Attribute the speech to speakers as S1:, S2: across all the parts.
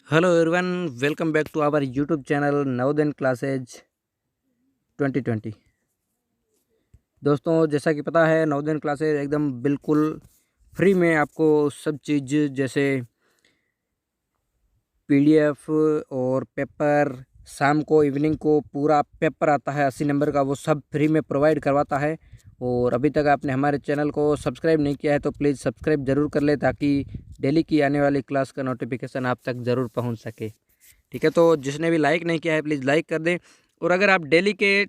S1: Hello everyone, welcome back to our YouTube channel Navodaya classes 2020। दोस्तों, जैसा कि पता है नवोदय क्लासेज एकदम बिल्कुल फ्री में आपको सब चीज़ जैसे पीडीएफ और पेपर, शाम को इवनिंग को पूरा पेपर आता है 80 नंबर का, वो सब फ्री में प्रोवाइड करवाता है। और अभी तक आपने हमारे चैनल को सब्सक्राइब नहीं किया है तो प्लीज़ सब्सक्राइब ज़रूर कर ले, ताकि डेली की आने वाली क्लास का नोटिफिकेशन आप तक ज़रूर पहुंच सके। ठीक है, तो जिसने भी लाइक नहीं किया है प्लीज़ लाइक कर दें। और अगर आप डेली के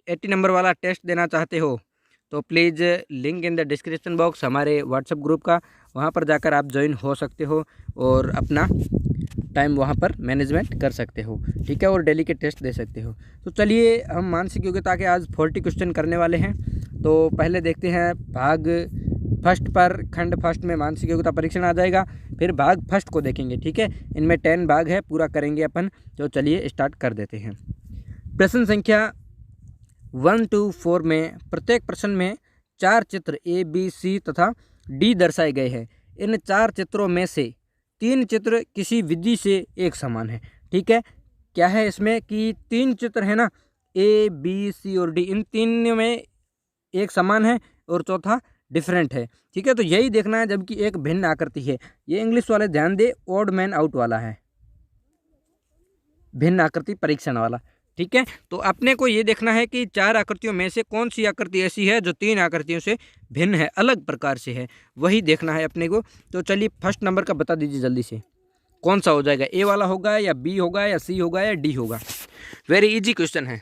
S1: 80 नंबर वाला टेस्ट देना चाहते हो तो please link in the description box हमारे व्हाट्सएप ग्रुप का, वहाँ पर जाकर आप ज्वाइन हो सकते हो और अपना टाइम वहाँ पर मैनेजमेंट कर सकते हो। ठीक है, और डेली के टेस्ट दे सकते हो। तो चलिए हम मानसिक योग्यता के आज 40 क्वेश्चन करने वाले हैं। तो पहले देखते हैं भाग फर्स्ट पर, खंड फर्स्ट में मानसिक योग्यता परीक्षण आ जाएगा। फिर भाग फर्स्ट को देखेंगे। ठीक है, इनमें 10 भाग है, पूरा करेंगे अपन। तो चलिए स्टार्ट कर देते हैं। प्रश्न संख्या 1 to 4 में प्रत्येक प्रश्न में 4 चित्र ए बी सी तथा डी दर्शाए गए हैं। इन 4 चित्रों में से 3 चित्र किसी विधि से एक समान है। ठीक है, क्या है इसमें कि 3 चित्र है ना, ए बी सी और डी, इन 3 में एक समान है और चौथा डिफरेंट है। ठीक है, तो यही देखना है, जबकि एक भिन्न आकृति है। ये इंग्लिश वाले ध्यान दे, ऑड मैन आउट वाला है, भिन्न आकृति परीक्षण वाला। ठीक है, तो अपने को ये देखना है कि 4 आकृतियों में से कौन सी आकृति ऐसी है जो 3 आकृतियों से भिन्न है, अलग प्रकार से है, वही देखना है अपने को। तो चलिए फर्स्ट नंबर का बता दीजिए जल्दी से, कौन सा हो जाएगा? ए वाला होगा या बी होगा या सी होगा या डी होगा? वेरी इजी क्वेश्चन है।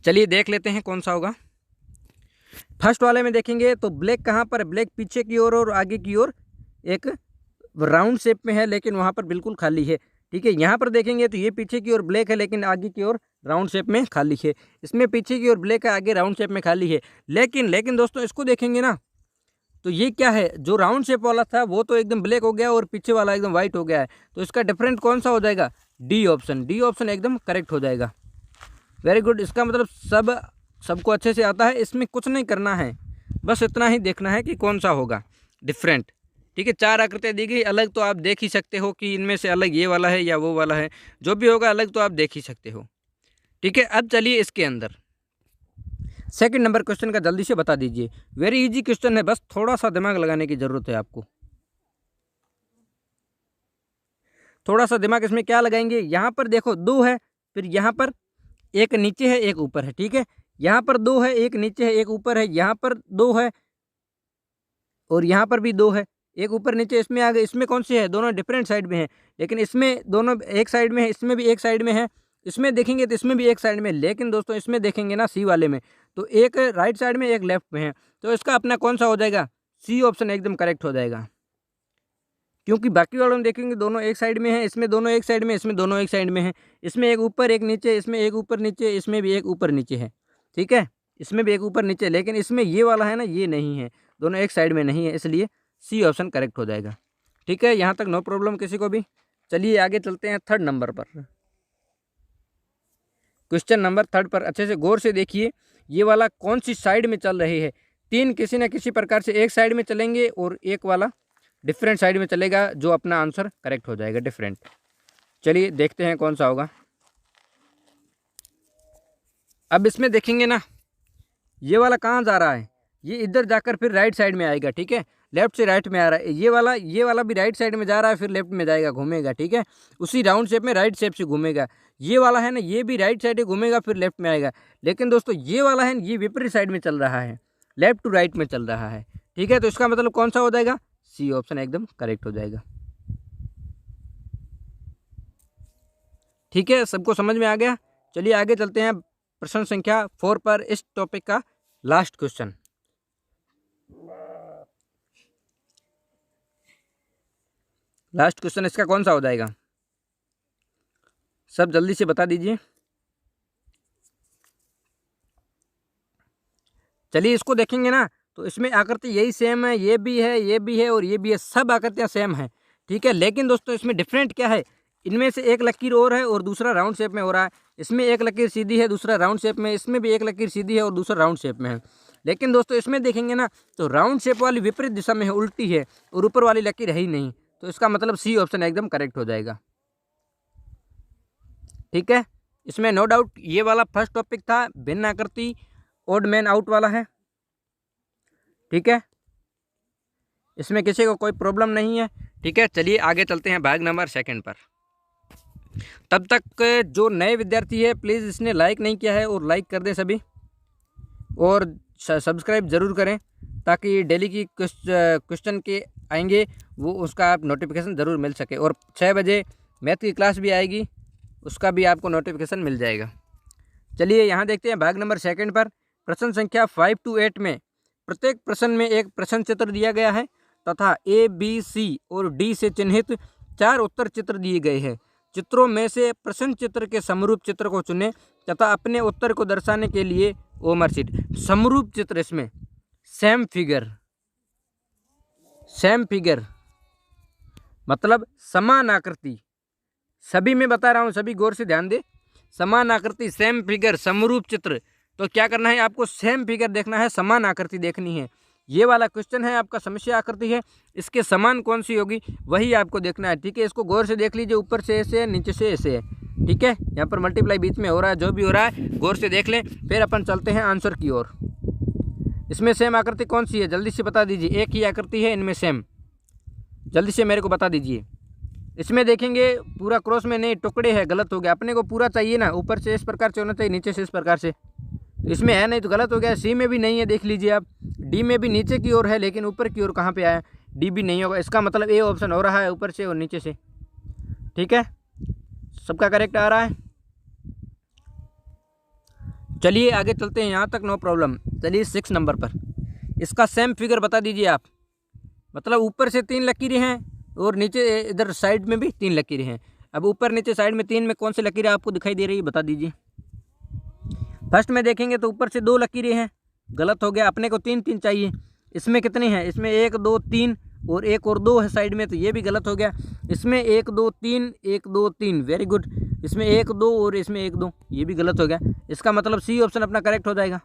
S1: चलिए देख लेते हैं कौन सा होगा। फर्स्ट वाले में देखेंगे तो ब्लैक कहाँ पर? ब्लैक पीछे की ओर और आगे की ओर एक राउंड शेप में है, लेकिन वहाँ पर बिल्कुल खाली है। ठीक है, यहाँ पर देखेंगे तो ये पीछे की ओर ब्लैक है, लेकिन आगे की ओर राउंड शेप में खाली है। इसमें पीछे की ओर ब्लैक है, आगे राउंड शेप में खाली है। लेकिन दोस्तों इसको देखेंगे ना, तो ये क्या है, जो राउंड शेप वाला था वो तो एकदम ब्लैक हो गया और पीछे वाला एकदम वाइट हो गया है। तो इसका डिफरेंट कौन सा हो जाएगा? D option. डी ऑप्शन एकदम करेक्ट हो जाएगा। Very good. इसका मतलब सबको अच्छे से आता है, इसमें कुछ नहीं करना है, बस इतना ही देखना है कि कौन सा होगा डिफरेंट। ठीक है, 4 आकृतियाँ दी गई अलग, तो आप देख ही सकते हो कि इनमें से अलग ये वाला है या वो वाला है, जो भी होगा अलग तो आप देख ही सकते हो। ठीक है, अब चलिए इसके अंदर सेकंड नंबर क्वेश्चन का जल्दी से बता दीजिए। वेरी इजी क्वेश्चन है, बस थोड़ा सा दिमाग लगाने की जरूरत है आपको। थोड़ा सा दिमाग इसमें क्या लगाएंगे, यहाँ पर देखो 2 है, फिर यहाँ पर एक नीचे है एक ऊपर है। ठीक है, यहाँ पर 2 है, एक नीचे है एक ऊपर है, यहाँ पर 2 है और यहाँ पर भी 2 है, एक ऊपर नीचे। इसमें आ गए, इसमें कौन सी है? दोनों डिफरेंट साइड में है, लेकिन इसमें दोनों एक साइड में है, इसमें भी एक साइड में है। इसमें देखेंगे तो इसमें भी एक साइड में, लेकिन दोस्तों इसमें देखेंगे ना सी वाले में, तो एक राइट साइड में एक लेफ्ट में है। तो इसका अपना कौन सा हो जाएगा? सी ऑप्शन एकदम करेक्ट हो जाएगा, क्योंकि बाकी वालों में देखेंगे दोनों एक साइड में है, इसमें दोनों एक साइड में, इसमें दोनों एक साइड में है। इसमें एक ऊपर एक नीचे, इसमें एक ऊपर नीचे, इसमें भी एक ऊपर नीचे है। ठीक है, इसमें भी एक ऊपर नीचे, लेकिन इसमें ये वाला है ना, ये नहीं है, दोनों एक साइड में नहीं है, इसलिए सी ऑप्शन करेक्ट हो जाएगा। ठीक है, यहाँ तक नो प्रॉब्लम किसी को भी। चलिए आगे चलते हैं थर्ड नंबर पर। क्वेश्चन नंबर थर्ड पर अच्छे से गौर से देखिए, ये वाला कौन सी साइड में चल रहे हैं? 3 किसी न किसी प्रकार से एक साइड में चलेंगे और एक वाला डिफरेंट साइड में चलेगा, जो अपना आंसर करेक्ट हो जाएगा डिफरेंट। चलिए देखते हैं कौन सा होगा। अब इसमें देखेंगे ना, ये वाला कहाँ जा रहा है? ये इधर जाकर फिर राइट साइड में आएगा। ठीक है, लेफ्ट से राइट में आ रहा है। ये वाला भी राइट साइड में जा रहा है, फिर लेफ्ट में जाएगा, घूमेगा। ठीक है, उसी राउंड शेप में राइट शेप से घूमेगा। ये वाला है ना, ये भी राइट साइड घूमेगा, फिर लेफ्ट में आएगा। लेकिन दोस्तों ये वाला है, ये विपरीत साइड में चल रहा है, लेफ्ट टू राइट में चल रहा है। ठीक है, तो इसका मतलब कौन सा हो जाएगा? सी ऑप्शन एकदम करेक्ट हो जाएगा। ठीक है, सबको समझ में आ गया? चलिए आगे चलते हैं प्रश्न संख्या 4 पर, इस टॉपिक का लास्ट क्वेश्चन। लास्ट क्वेश्चन इसका कौन सा हो जाएगा? सब जल्दी से बता दीजिए। चलिए इसको देखेंगे ना, तो इसमें आकृति यही सेम है, ये भी है, ये भी है और ये भी है, सब आकृतियां सेम है। ठीक है, लेकिन दोस्तों इसमें डिफरेंट क्या है? इनमें से एक लकीर और है और दूसरा राउंड शेप में हो रहा है। इसमें एक लकीर सीधी है, दूसरा राउंड शेप में, इसमें भी एक लकीर सीधी है और दूसरा राउंड शेप में है। लेकिन दोस्तों इसमें देखेंगे ना तो राउंड शेप वाली विपरीत दिशा में है, उल्टी है, और ऊपर वाली लकीर है ही नहीं, तो इसका मतलब सी ऑप्शन एकदम करेक्ट हो जाएगा। ठीक है, इसमें नो डाउट ये वाला फर्स्ट टॉपिक था, भिन्न आकृति ओड मैन आउट वाला है। ठीक है, इसमें किसी को कोई प्रॉब्लम नहीं है। ठीक है, चलिए आगे चलते हैं भाग नंबर 2 पर। तब तक जो नए विद्यार्थी है प्लीज़ इसने लाइक नहीं किया है और लाइक कर दें सभी, और सब्सक्राइब ज़रूर करें ताकि डेली की क्वेश्चन के आएंगे वो उसका आप नोटिफिकेशन ज़रूर मिल सके। और 6 बजे मैथ की क्लास भी आएगी, उसका भी आपको नोटिफिकेशन मिल जाएगा। चलिए यहाँ देखते हैं भाग नंबर 2 पर। प्रश्न संख्या 5 to 8 में प्रत्येक प्रश्न में एक प्रश्न चित्र दिया गया है तथा A, B, C और D से चिन्हित 4 उत्तर चित्र दिए गए हैं। चित्रों में से प्रश्न चित्र के समरूप चित्र को चुनें तथा अपने उत्तर को दर्शाने के लिए ओमर शीट। समरूप चित्र, इसमें सेम फिगर मतलब समान आकृति, सभी में बता रहा हूँ, सभी गौर से ध्यान दे। समान आकृति, सेम फिगर, समरूप चित्र। तो क्या करना है आपको, सेम फिगर देखना है, समान आकृति देखनी है। ये वाला क्वेश्चन है आपका, समस्या आकृति है, इसके समान कौन सी होगी वही आपको देखना है। ठीक है, इसको गौर से देख लीजिए, ऊपर से ऐसे है, नीचे से ऐसे है। ठीक है, यहाँ पर मल्टीप्लाई बीच में हो रहा है, जो भी हो रहा है गौर से देख लें। फिर अपन चलते हैं आंसर की ओर। इसमें सेम आकृति कौन सी है जल्दी से बता दीजिए, एक ही आकृति है इनमें सेम, जल्दी से मेरे को बता दीजिए। इसमें देखेंगे पूरा क्रॉस में नहीं, टुकड़े है, गलत हो गया। अपने को पूरा चाहिए ना, ऊपर से इस प्रकार से होना चाहिए, नीचे से इस प्रकार से, तो इसमें है नहीं तो गलत हो गया। सी में भी नहीं है, देख लीजिए आप। डी में भी नीचे की ओर है लेकिन ऊपर की ओर कहाँ पे आया, डी भी नहीं होगा, इसका मतलब ए ऑप्शन हो रहा है, ऊपर से और नीचे से। ठीक है, सबका करेक्ट आ रहा है। चलिए आगे चलते हैं, यहाँ तक नो प्रॉब्लम। चलिए 6 नंबर पर, इसका सेम फिगर बता दीजिए आप। मतलब ऊपर से 3 लकीरें हैं और नीचे इधर साइड में भी 3 लकीरें हैं। अब ऊपर नीचे साइड में 3 में कौन सी लकीरें आपको दिखाई दे रही है बता दीजिए। फर्स्ट में देखेंगे तो ऊपर से 2 लकीरें हैं, गलत हो गया। अपने को 3 चाहिए, इसमें कितनी है, इसमें 1 2 3 और 1 और 2 है साइड में, तो ये भी गलत हो गया। इसमें 1 2 3 1 2 3, वेरी गुड। इसमें 1 2 और इसमें 1 2, ये भी गलत हो गया। इसका मतलब सी ऑप्शन अपना करेक्ट हो जाएगा।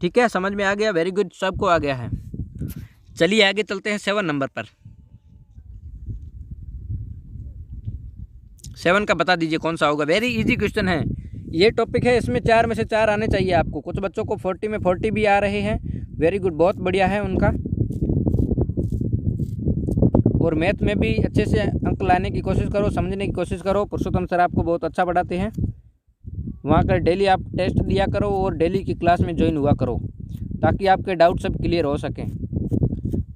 S1: ठीक है, समझ में आ गया, वेरी गुड, सबको आ गया है। चलिए आगे चलते हैं 7 नंबर पर। 7 का बता दीजिए कौन सा होगा। वेरी इजी क्वेश्चन है, ये टॉपिक है, इसमें 4 में से 4 आने चाहिए आपको। कुछ बच्चों को 40 में 40 भी आ रहे हैं, वेरी गुड, बहुत बढ़िया है उनका। और मैथ में भी अच्छे से अंक लाने की कोशिश करो, समझने की कोशिश करो। पुरुषोत्तम सर आपको बहुत अच्छा पढ़ाते हैं, वहाँ कर डेली आप टेस्ट दिया करो और डेली की क्लास में ज्वाइन हुआ करो ताकि आपके डाउट सब क्लियर हो सकें।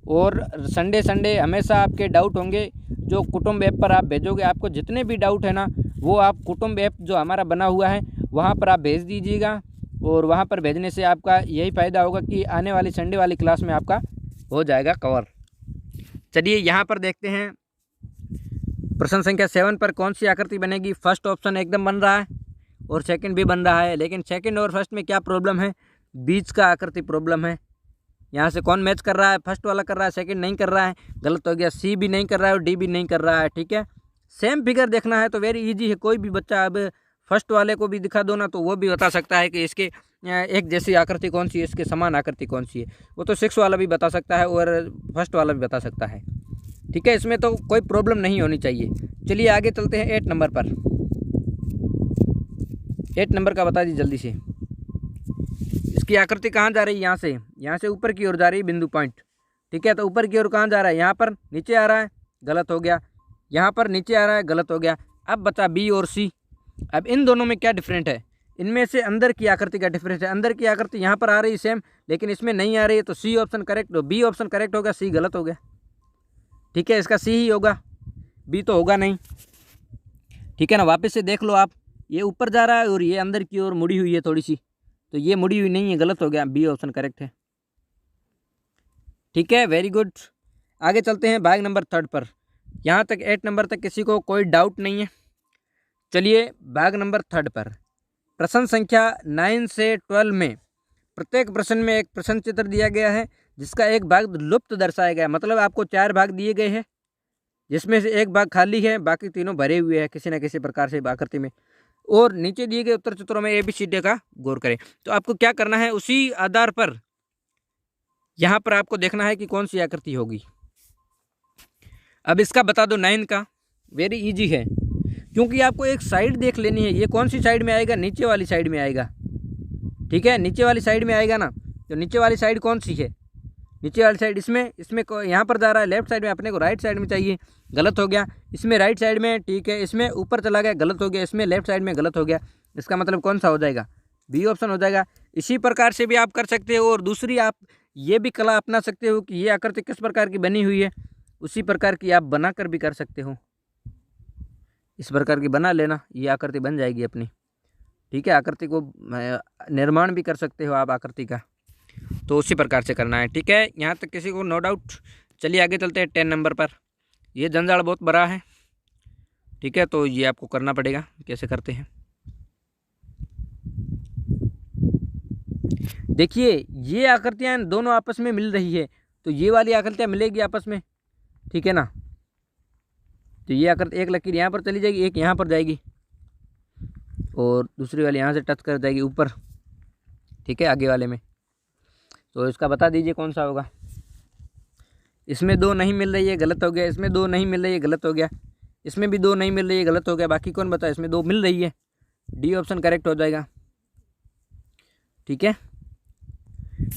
S1: और संडे हमेशा आपके डाउट होंगे जो कुटुंब ऐप पर आप भेजोगे। आपको जितने भी डाउट है ना वो आप कुटुंब ऐप जो हमारा बना हुआ है वहाँ पर आप भेज दीजिएगा, और वहाँ पर भेजने से आपका यही फ़ायदा होगा कि आने वाली संडे वाली क्लास में आपका हो जाएगा कवर। चलिए यहाँ पर देखते हैं प्रश्न संख्या 7 पर कौन सी आकृति बनेगी। फर्स्ट ऑप्शन एकदम बन रहा है और सेकंड भी बन रहा है, लेकिन सेकंड और फर्स्ट में क्या प्रॉब्लम है, बीच का आकृति प्रॉब्लम है। यहाँ से कौन मैच कर रहा है, फर्स्ट वाला कर रहा है, सेकंड नहीं कर रहा है, गलत हो गया। सी भी नहीं कर रहा है और डी भी नहीं कर रहा है। ठीक है, सेम फिगर देखना है तो वेरी इजी है, कोई भी बच्चा अब फर्स्ट वाले को भी दिखा दो ना तो वो भी बता सकता है कि इसके एक जैसी आकृति कौन सी है, इसके समान आकृति कौन सी है। वो तो 6 वाला भी बता सकता है और फर्स्ट वाला भी बता सकता है। ठीक है, इसमें तो कोई प्रॉब्लम नहीं होनी चाहिए। चलिए आगे चलते हैं 8 नंबर पर। 8 नंबर का बता दीजिए जल्दी से। इसकी आकृति कहाँ जा रही है, यहाँ से ऊपर की ओर जा रही है, बिंदु पॉइंट। ठीक है, तो ऊपर की ओर कहाँ जा रहा है, यहाँ पर नीचे आ रहा है, गलत हो गया। यहाँ पर नीचे आ रहा है, गलत हो गया। अब बचा बी और सी। अब इन दोनों में क्या डिफरेंट है, इनमें से अंदर की आकृति का डिफरेंस है। अंदर की आकृति यहाँ पर आ रही है सेम, लेकिन इसमें नहीं आ रही है, तो C option correct, B option correct होगा, सी गलत हो गया। ठीक है, इसका सी ही होगा, बी तो होगा नहीं। ठीक है ना, वापस से देख लो आप, ये ऊपर जा रहा है और ये अंदर की ओर मुड़ी हुई है थोड़ी सी, तो ये मुड़ी हुई नहीं है, गलत हो गया, बी ऑप्शन करेक्ट है। ठीक है, वेरी गुड। आगे चलते हैं भाग नंबर 3 पर। यहाँ तक 8 नंबर तक किसी को कोई डाउट नहीं है। चलिए भाग नंबर 3 पर, प्रश्न संख्या 9 से 12 में प्रत्येक प्रश्न में एक प्रश्न चित्र दिया गया है जिसका एक भाग लुप्त दर्शाया गया है। मतलब आपको 4 भाग दिए गए हैं जिसमें से एक भाग खाली है, बाकी तीनों भरे हुए हैं किसी न किसी प्रकार से आकृति में। और नीचे दिए गए उत्तर चित्रों में ABCD का गौर करें। तो आपको क्या करना है, उसी आधार पर यहाँ पर आपको देखना है कि कौन सी आकृति होगी। अब इसका बता दो 9 का, वेरी इजी है, क्योंकि आपको एक साइड देख लेनी है। ये कौन सी साइड में आएगा, नीचे वाली साइड में आएगा। ठीक है, नीचे वाली साइड में आएगा ना। तो नीचे वाली साइड कौन सी है, नीचे वाली साइड इसमें यहाँ पर जा रहा है लेफ्ट साइड में, अपने को राइट साइड में चाहिए, गलत हो गया। इसमें राइट साइड में, ठीक है, इसमें ऊपर चला गया, गलत हो गया। इसमें लेफ्ट साइड में, गलत हो गया। इसका मतलब कौन सा हो जाएगा, बी ऑप्शन हो जाएगा। इसी प्रकार से भी आप कर सकते हो। और दूसरी आप ये भी कला अपना सकते हो कि ये आकृति किस प्रकार की बनी हुई है, उसी प्रकार की आप बना कर भी कर सकते हो। इस प्रकार की बना लेना, ये आकृति बन जाएगी अपनी। ठीक है, आकृति को निर्माण भी कर सकते हो आप आकृति का। तो उसी प्रकार से करना है। ठीक है, यहाँ तक किसी को नो डाउट। चलिए आगे चलते हैं 10 नंबर पर। ये जंजाल बहुत बड़ा है। ठीक है, तो ये आपको करना पड़ेगा। कैसे करते हैं, देखिए ये आकृतियाँ दोनों आपस में मिल रही है, तो ये वाली आकृतियाँ मिलेगी आपस में। ठीक है ना, तो ये आकृति, एक लकीर यहाँ पर चली जाएगी, एक यहाँ पर जाएगी, और दूसरी वाली यहाँ से टच कर जाएगी ऊपर। ठीक है, आगे वाले में। तो इसका बता दीजिए कौन सा होगा। इसमें 2 नहीं मिल रही है, गलत हो गया। इसमें 2 नहीं मिल रही है, गलत हो गया। इसमें भी 2 नहीं मिल रही है, गलत हो गया। बाकी कौन बता, इसमें 2 मिल रही है, डी ऑप्शन करेक्ट हो जाएगा। ठीक है,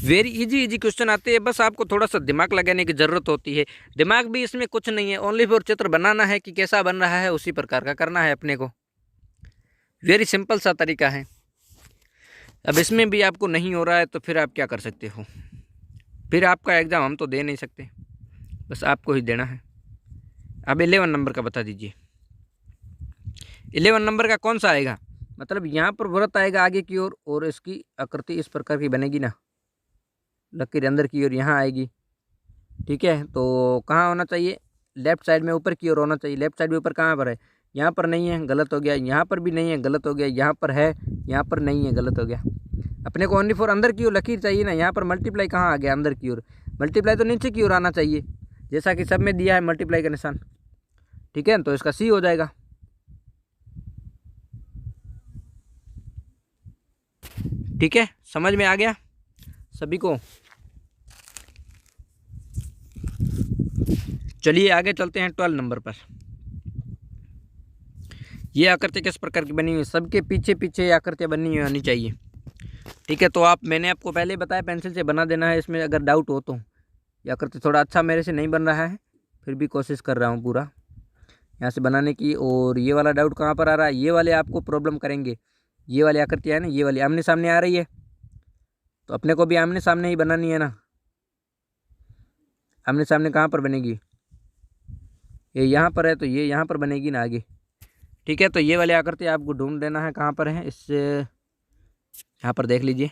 S1: वेरी इजी क्वेश्चन आते हैं, बस आपको थोड़ा सा दिमाग लगाने की ज़रूरत होती है। दिमाग भी इसमें कुछ नहीं है, ओनली फॉर चित्र बनाना है कि कैसा बन रहा है, उसी प्रकार का करना है अपने को। वेरी सिंपल सा तरीका है। अब इसमें भी आपको नहीं हो रहा है तो फिर आप क्या कर सकते हो, फिर आपका एग्ज़ाम हम तो दे नहीं सकते, बस आपको ही देना है। अब 11 नंबर का बता दीजिए। 11 नंबर का कौन सा आएगा, मतलब यहाँ पर वृत्त आएगा आगे की ओर, और इसकी आकृति इस प्रकार की बनेगी ना, लकीर अंदर की ओर यहाँ आएगी। ठीक है, तो कहाँ होना चाहिए, लेफ्ट साइड में ऊपर की ओर होना चाहिए। लेफ्ट साइड में ऊपर कहाँ पर है, यहाँ पर नहीं है, गलत हो गया। यहाँ पर भी नहीं है, गलत हो गया। यहाँ पर है, यहाँ पर नहीं है, गलत हो गया। अपने को ओनली फॉर अंदर की ओर लकीर चाहिए ना। यहाँ पर मल्टीप्लाई कहाँ आ गया, अंदर की ओर। मल्टीप्लाई तो नीचे की ओर आना चाहिए, जैसा कि सब में दिया है मल्टीप्लाई का निशान। ठीक है, तो इसका सी हो जाएगा। ठीक है, समझ में आ गया सभी को। चलिए आगे चलते हैं 12 नंबर पर। ये आकृति किस प्रकार की बनी हुई है, सबके पीछे पीछे आकृतियाँ बनी हुई होनी चाहिए। ठीक है, तो मैंने आपको पहले ही बताया पेंसिल से बना देना है। इसमें अगर डाउट हो तो, ये आकृति थोड़ा अच्छा मेरे से नहीं बन रहा है, फिर भी कोशिश कर रहा हूँ पूरा यहाँ से बनाने की। और ये वाला डाउट कहाँ पर आ रहा है, ये वाले आपको प्रॉब्लम करेंगे। ये वाली आकृतियाँ है ना, ये वाली आमने सामने आ रही है, तो अपने को भी आमने सामने ही बनानी है ना। आमने सामने कहाँ पर बनेगी, ये यहाँ पर है, तो ये यहाँ पर बनेगी ना आगे। ठीक है, तो ये वाली आकृति आपको ढूंढ लेना है कहाँ पर है। इससे यहाँ पर देख लीजिए,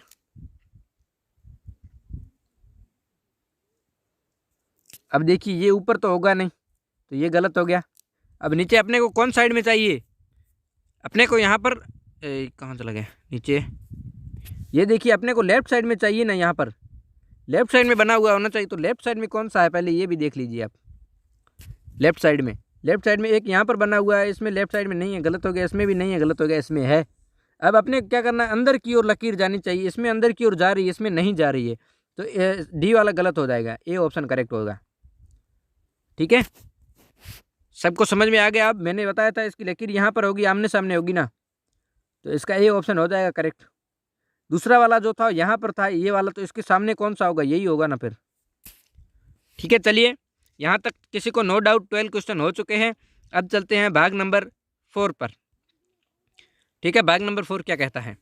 S1: अब देखिए ये ऊपर तो होगा नहीं, तो ये गलत हो गया। अब नीचे अपने को कौन साइड में चाहिए, अपने को यहाँ पर कहाँ चला गया नीचे, ये देखिए अपने को लेफ्ट साइड में चाहिए ना। यहाँ पर लेफ्ट साइड में बना हुआ होना चाहिए, तो लेफ्ट साइड में कौन सा है पहले ये भी देख लीजिए आप। लेफ्ट साइड में एक यहाँ पर बना हुआ है, इसमें लेफ्ट साइड में नहीं है, गलत हो गया। इसमें भी नहीं है, गलत हो गया। इसमें है। अब अपने क्या करना है, अंदर की ओर लकीर जानी चाहिए। इसमें अंदर की ओर जा रही है, इसमें नहीं जा रही है, तो डी वाला गलत हो जाएगा, ए ऑप्शन करेक्ट होगा। ठीक है, सबको समझ में आ गया। अब मैंने बताया था इसकी लकीर यहाँ पर होगी, आमने सामने होगी ना, तो इसका ए ऑप्शन हो जाएगा करेक्ट। दूसरा वाला जो था यहाँ पर था, ये वाला, तो इसके सामने कौन सा होगा, यही होगा ना फिर। ठीक है, चलिए यहाँ तक किसी को नो डाउट 12 क्वेश्चन हो चुके हैं। अब चलते हैं भाग नंबर 4 पर। ठीक है, भाग नंबर 4 क्या कहता है,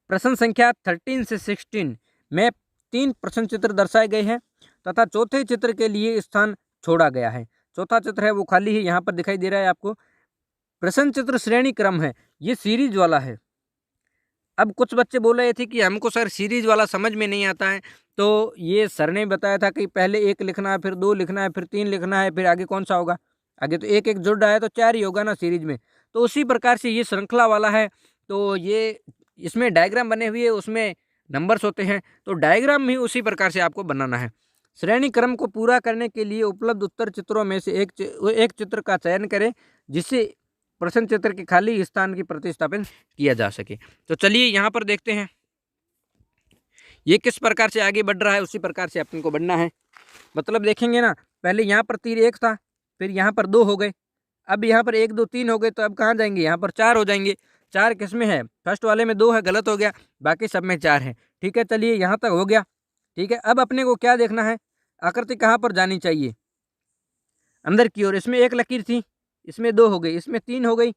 S1: प्रश्न संख्या 13 से 16 में 3 प्रश्न चित्र दर्शाए गए हैं तथा चौथे चित्र के लिए स्थान छोड़ा गया है। चौथा चित्र है वो खाली है, यहाँ पर दिखाई दे रहा है आपको। प्रश्न चित्र श्रेणी क्रम है, ये सीरीज वाला है। अब कुछ बच्चे बोल रहे थे कि हमको सर सीरीज वाला समझ में नहीं आता है, तो ये सर ने बताया था कि पहले 1 लिखना है, फिर 2 लिखना है, फिर 3 लिखना है, फिर आगे कौन सा होगा, आगे तो 1 1 जुड़ रहा है, तो 4 ही होगा ना सीरीज में। तो उसी प्रकार से ये श्रृंखला वाला है, तो ये इसमें डायग्राम बने हुए, उसमें नंबर्स होते हैं, तो डायग्राम भी उसी प्रकार से आपको बनाना है। श्रेणी क्रम को पूरा करने के लिए उपलब्ध उत्तर चित्रों में से एक चित्र का चयन करें जिसे प्रश्न चित्र के खाली स्थान की प्रतिस्थापन किया जा सके। तो चलिए यहाँ पर देखते हैं ये किस प्रकार से आगे बढ़ रहा है, उसी प्रकार से अपन को बढ़ना है। मतलब देखेंगे ना, पहले यहाँ पर तीर 1 था, फिर यहाँ पर 2 हो गए, अब यहाँ पर 1 2 3 हो गए, तो अब कहाँ जाएंगे, यहाँ पर 4 हो जाएंगे। 4 किस में है, फर्स्ट वाले में 2 है, गलत हो गया, बाकी सब में 4 है। ठीक है, चलिए यहाँ तक हो गया। ठीक है, अब अपने को क्या देखना है, आकृति कहाँ पर जानी चाहिए, अंदर की ओर। इसमें 1 लकीर थी, इसमें 2 हो गई, इसमें 3 हो गई,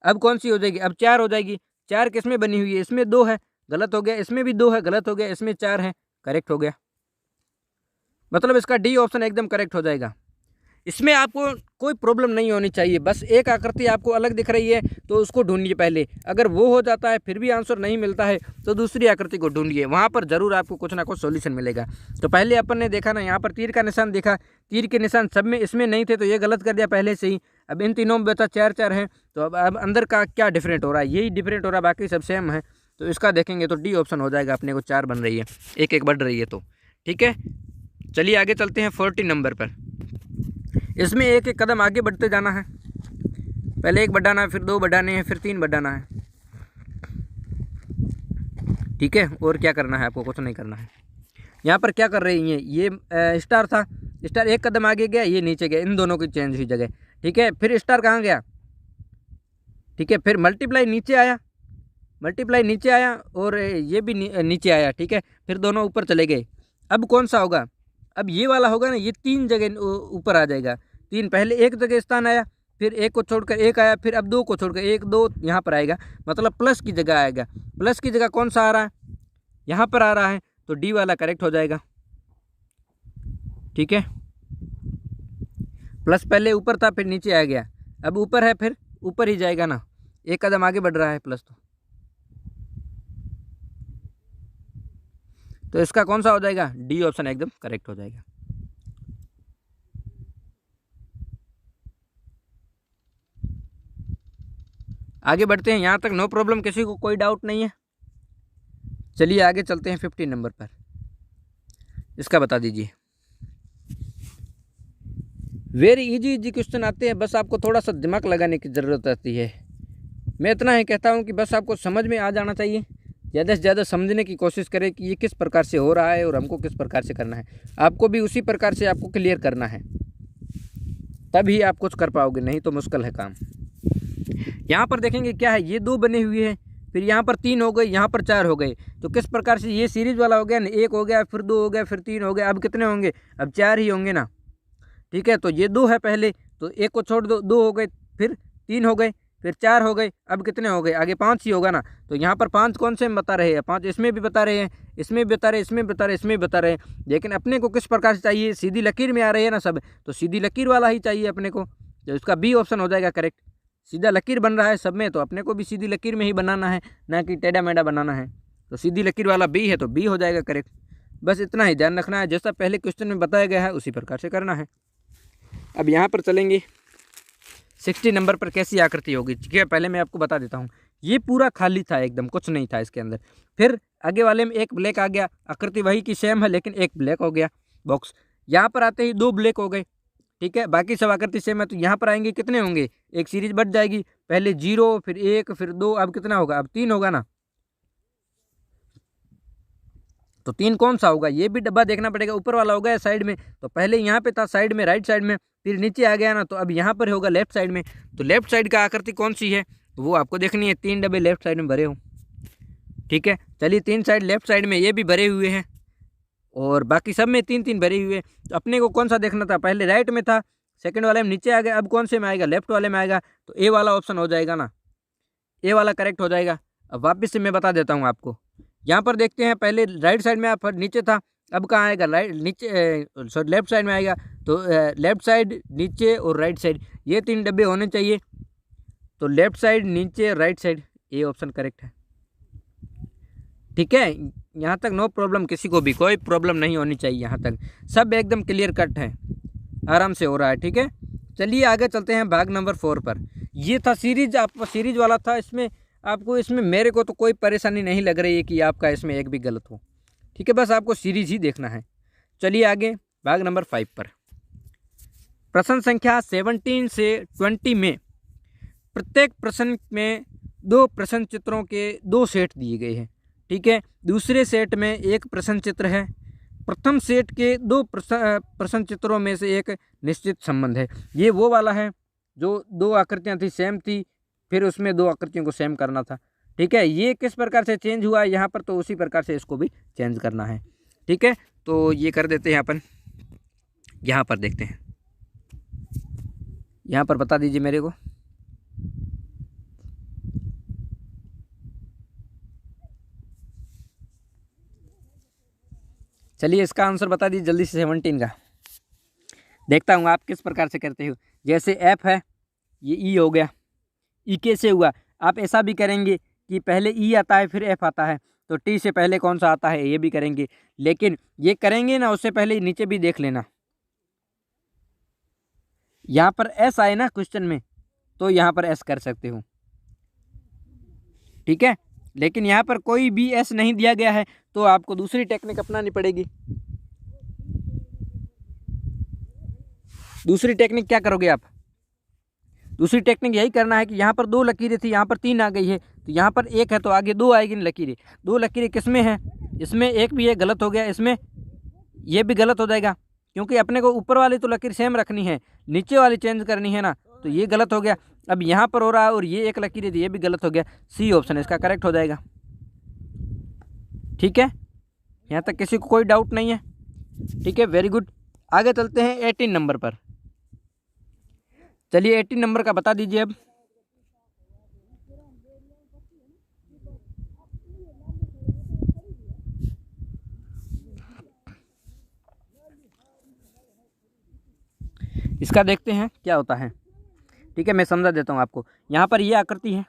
S1: अब कौन सी हो जाएगी, अब 4 हो जाएगी। 4 किस में बनी हुई है, इसमें 2 है, गलत हो गया, इसमें भी 2 है, गलत हो गया, इसमें 4 है, करेक्ट हो गया। मतलब इसका डी ऑप्शन एकदम करेक्ट हो जाएगा। इसमें आपको कोई प्रॉब्लम नहीं होनी चाहिए, बस एक आकृति आपको अलग दिख रही है तो उसको ढूंढिए पहले। अगर वो हो जाता है फिर भी आंसर नहीं मिलता है तो दूसरी आकृति को ढूंढिए, वहाँ पर जरूर आपको कुछ ना कुछ सॉल्यूशन मिलेगा। तो पहले अपन ने देखा ना, यहाँ पर तीर का निशान देखा, तीर के निशान सब में इसमें नहीं थे तो ये गलत कर दिया पहले से ही। अब इन तीनों में बचा 4 4 है, तो अब अंदर का क्या डिफरेंट हो रहा है, यही डिफरेंट हो रहा है, बाकी सब सेम है। तो इसका देखेंगे तो डी ऑप्शन हो जाएगा, अपने को 4 बन रही है, 1 1 बढ़ रही है। तो ठीक है, चलिए आगे चलते हैं 40 नंबर पर। इसमें 1 1 कदम आगे बढ़ते जाना है, पहले 1 बढ़ाना है, फिर 2 बढ़ाने हैं, फिर 3 बढ़ाना है। ठीक है, और क्या करना है आपको, कुछ नहीं करना है। यहाँ पर क्या कर रही हैं, ये स्टार था, स्टार 1 कदम आगे गया, ये नीचे गया, इन दोनों की चेंज हुई जगह। ठीक है, फिर स्टार कहाँ गया, ठीक है, फिर मल्टीप्लाई नीचे आया, मल्टीप्लाई नीचे आया, और ये भी नीचे आया। ठीक है, फिर दोनों ऊपर चले गए। अब कौन सा होगा, अब ये वाला होगा ना, ये 3 जगह ऊपर आ जाएगा। 3 पहले 1 जगह स्थान आया, फिर 1 को छोड़कर 1 आया, फिर अब 2 को छोड़कर 1 2 यहाँ पर आएगा, मतलब प्लस की जगह आएगा। प्लस की जगह कौन सा आ रहा है, यहाँ पर आ रहा है, तो डी वाला करेक्ट हो जाएगा। ठीक है, प्लस पहले ऊपर था फिर नीचे आ गया, अब ऊपर है फिर ऊपर ही जाएगा ना, 1 कदम आगे बढ़ रहा है प्लस। तो इसका कौन सा हो जाएगा, डी ऑप्शन एकदम करेक्ट हो जाएगा। आगे बढ़ते हैं, यहाँ तक नो प्रॉब्लम, किसी को कोई डाउट नहीं है। चलिए आगे चलते हैं 50 नंबर पर, इसका बता दीजिए। वेरी इजी इजी क्वेश्चन आते हैं, बस आपको थोड़ा सा दिमाग लगाने की ज़रूरत आती है। मैं इतना ही कहता हूँ कि बस आपको समझ में आ जाना चाहिए, ज़्यादा से ज़्यादा समझने की कोशिश करें कि ये किस प्रकार से हो रहा है और हमको किस प्रकार से करना है। आपको भी उसी प्रकार से आपको क्लियर करना है, तभी आप कुछ कर पाओगे, नहीं तो मुश्किल है काम। यहाँ पर देखेंगे क्या है, ये 2 बने हुए हैं, फिर यहाँ पर 3 हो गए, यहाँ पर 4 हो गए। तो किस प्रकार से ये सीरीज वाला हो गया ना, 1 हो गया, फिर 2 हो गया, फिर 3 हो गया, अब कितने होंगे, अब 4 ही होंगे ना। ठीक है, तो ये 2 है पहले, तो 1 को छोड़ दो, 2 हो गए, फिर 3 हो गए, फिर 4 हो गए, अब कितने हो गए, आगे 5 ही होगा ना। तो यहाँ पर 5 कौन से में बता रहे हैं, 5 इसमें भी बता रहे हैं, इसमें भी बता रहे हैं, इसमें बता रहे हैं, इसमें बता रहे हैं। लेकिन अपने को किस प्रकार से चाहिए, सीधी लकीर में आ रहे हैं ना सब, तो सीधी लकीर वाला ही चाहिए अपने को, तो इसका बी ऑप्शन हो जाएगा करेक्ट। सीधा लकीर बन रहा है सब में, तो अपने को भी सीधी लकीर में ही बनाना है, ना कि टेढ़ा मेढ़ा बनाना है। तो सीधी लकीर वाला बी है, तो बी हो जाएगा करेक्ट। बस इतना ही ध्यान रखना है, जैसा पहले क्वेश्चन में बताया गया है उसी प्रकार से करना है। अब यहाँ पर चलेंगे 60 नंबर पर, कैसी आकृति होगी। ठीक है, पहले मैं आपको बता देता हूँ, ये पूरा खाली था एकदम, कुछ नहीं था इसके अंदर। फिर आगे वाले में 1 ब्लैक आ गया, आकृति वही की सेम है लेकिन 1 ब्लैक हो गया बॉक्स। यहाँ पर आते ही 2 ब्लैक हो गए। ठीक है, बाकी सब आकृति सेम है, तो यहाँ पर आएंगे कितने होंगे, एक सीरीज बढ़ जाएगी, पहले 0 फिर 1 फिर 2, अब कितना होगा, अब 3 होगा ना। तो 3 कौन सा होगा, ये भी डब्बा देखना पड़ेगा, ऊपर वाला होगा या साइड में। तो पहले यहाँ पे था साइड में, राइट साइड में, फिर नीचे आ गया ना, तो अब यहाँ पर होगा लेफ्ट साइड में। तो लेफ्ट साइड का आकृति कौन सी है वो आपको देखनी है, 3 डब्बे लेफ्ट साइड में भरे हो। ठीक है, चलिए 3 साइड लेफ्ट साइड में ये भी भरे हुए हैं, और बाकी सब में 3 3 भरे हुए। तो अपने को कौन सा देखना था, पहले राइट में था, सेकंड वाले में नीचे आ गया, अब कौन से में आएगा, लेफ्ट वाले में आएगा, तो ए वाला ऑप्शन हो जाएगा ना, ए वाला करेक्ट हो जाएगा। अब वापस से मैं बता देता हूँ आपको, यहाँ पर देखते हैं, पहले राइट साइड में आप नीचे था, अब कहाँ आएगा, राइट नीचे, सॉरी लेफ्ट साइड में आएगा। तो लेफ्ट साइड, नीचे और राइट साइड, ये 3 डब्बे होने चाहिए। तो लेफ्ट साइड, नीचे, राइट साइड, ये ऑप्शन करेक्ट है। ठीक है, यहाँ तक नो प्रॉब्लम, किसी को भी कोई प्रॉब्लम नहीं होनी चाहिए, यहाँ तक सब एकदम क्लियर कट है, आराम से हो रहा है। ठीक है, चलिए आगे चलते हैं भाग नंबर 4 पर। ये था सीरीज, आपका सीरीज वाला था, इसमें आपको, इसमें मेरे को तो कोई परेशानी नहीं लग रही है कि आपका इसमें एक भी गलत हो। ठीक है, बस आपको सीरीज ही देखना है। चलिए आगे भाग नंबर 5 पर। प्रश्न संख्या 17 से 20 में प्रत्येक प्रश्न में 2 प्रश्न चित्रों के 2 सेट दिए गए हैं। ठीक है, दूसरे सेट में एक प्रश्न चित्र है। प्रथम सेट के 2 प्रश्न चित्रों में से एक निश्चित संबंध है। ये वो वाला है जो 2 आकृतियां थी, सेम थी, फिर उसमें 2 आकृतियों को सेम करना था। ठीक है, ये किस प्रकार से चेंज हुआ है यहाँ पर, तो उसी प्रकार से इसको भी चेंज करना है। ठीक है, तो ये कर देते हैं अपन। यहाँ पर देखते हैं, यहाँ पर बता दीजिए मेरे को। चलिए इसका आंसर बता दीजिए जल्दी से 17 का। देखता हूँ आप किस प्रकार से करते हो। जैसे एफ है, ये ई हो गया। ई कैसे हुआ? आप ऐसा भी करेंगे कि पहले ई आता है फिर एफ आता है, तो टी से पहले कौन सा आता है ये भी करेंगे। लेकिन ये करेंगे ना, उससे पहले नीचे भी देख लेना। यहाँ पर एस आए ना क्वेश्चन में, तो यहाँ पर एस कर सकते हो। ठीक है, लेकिन यहाँ पर कोई भी एस नहीं दिया गया है, तो आपको दूसरी टेक्निक अपनानी पड़ेगी। दूसरी टेक्निक क्या करोगे आप? दूसरी टेक्निक यही करना है कि यहाँ पर 2 लकीरें थी, यहाँ पर 3 आ गई है, तो यहाँ पर 1 है तो आगे 2 आएगी लकीरें। 2 लकीरें किस में है? इसमें एक भी है, गलत हो गया। इसमें ये भी गलत हो जाएगा, क्योंकि अपने को ऊपर वाली तो लकीर सेम रखनी है, नीचे वाली चेंज करनी है ना, तो ये गलत हो गया। अब यहाँ पर हो रहा है और ये 1 लकीर है, ये भी गलत हो गया। सी ऑप्शन इसका करेक्ट हो जाएगा। ठीक है, यहाँ तक किसी को कोई डाउट नहीं है? ठीक है, वेरी गुड। आगे चलते हैं 18 नंबर पर। चलिए 18 नंबर का बता दीजिए अब। इसका देखते हैं क्या होता है। ठीक है, मैं समझा देता हूँ आपको। यहाँ पर ये आकृति है,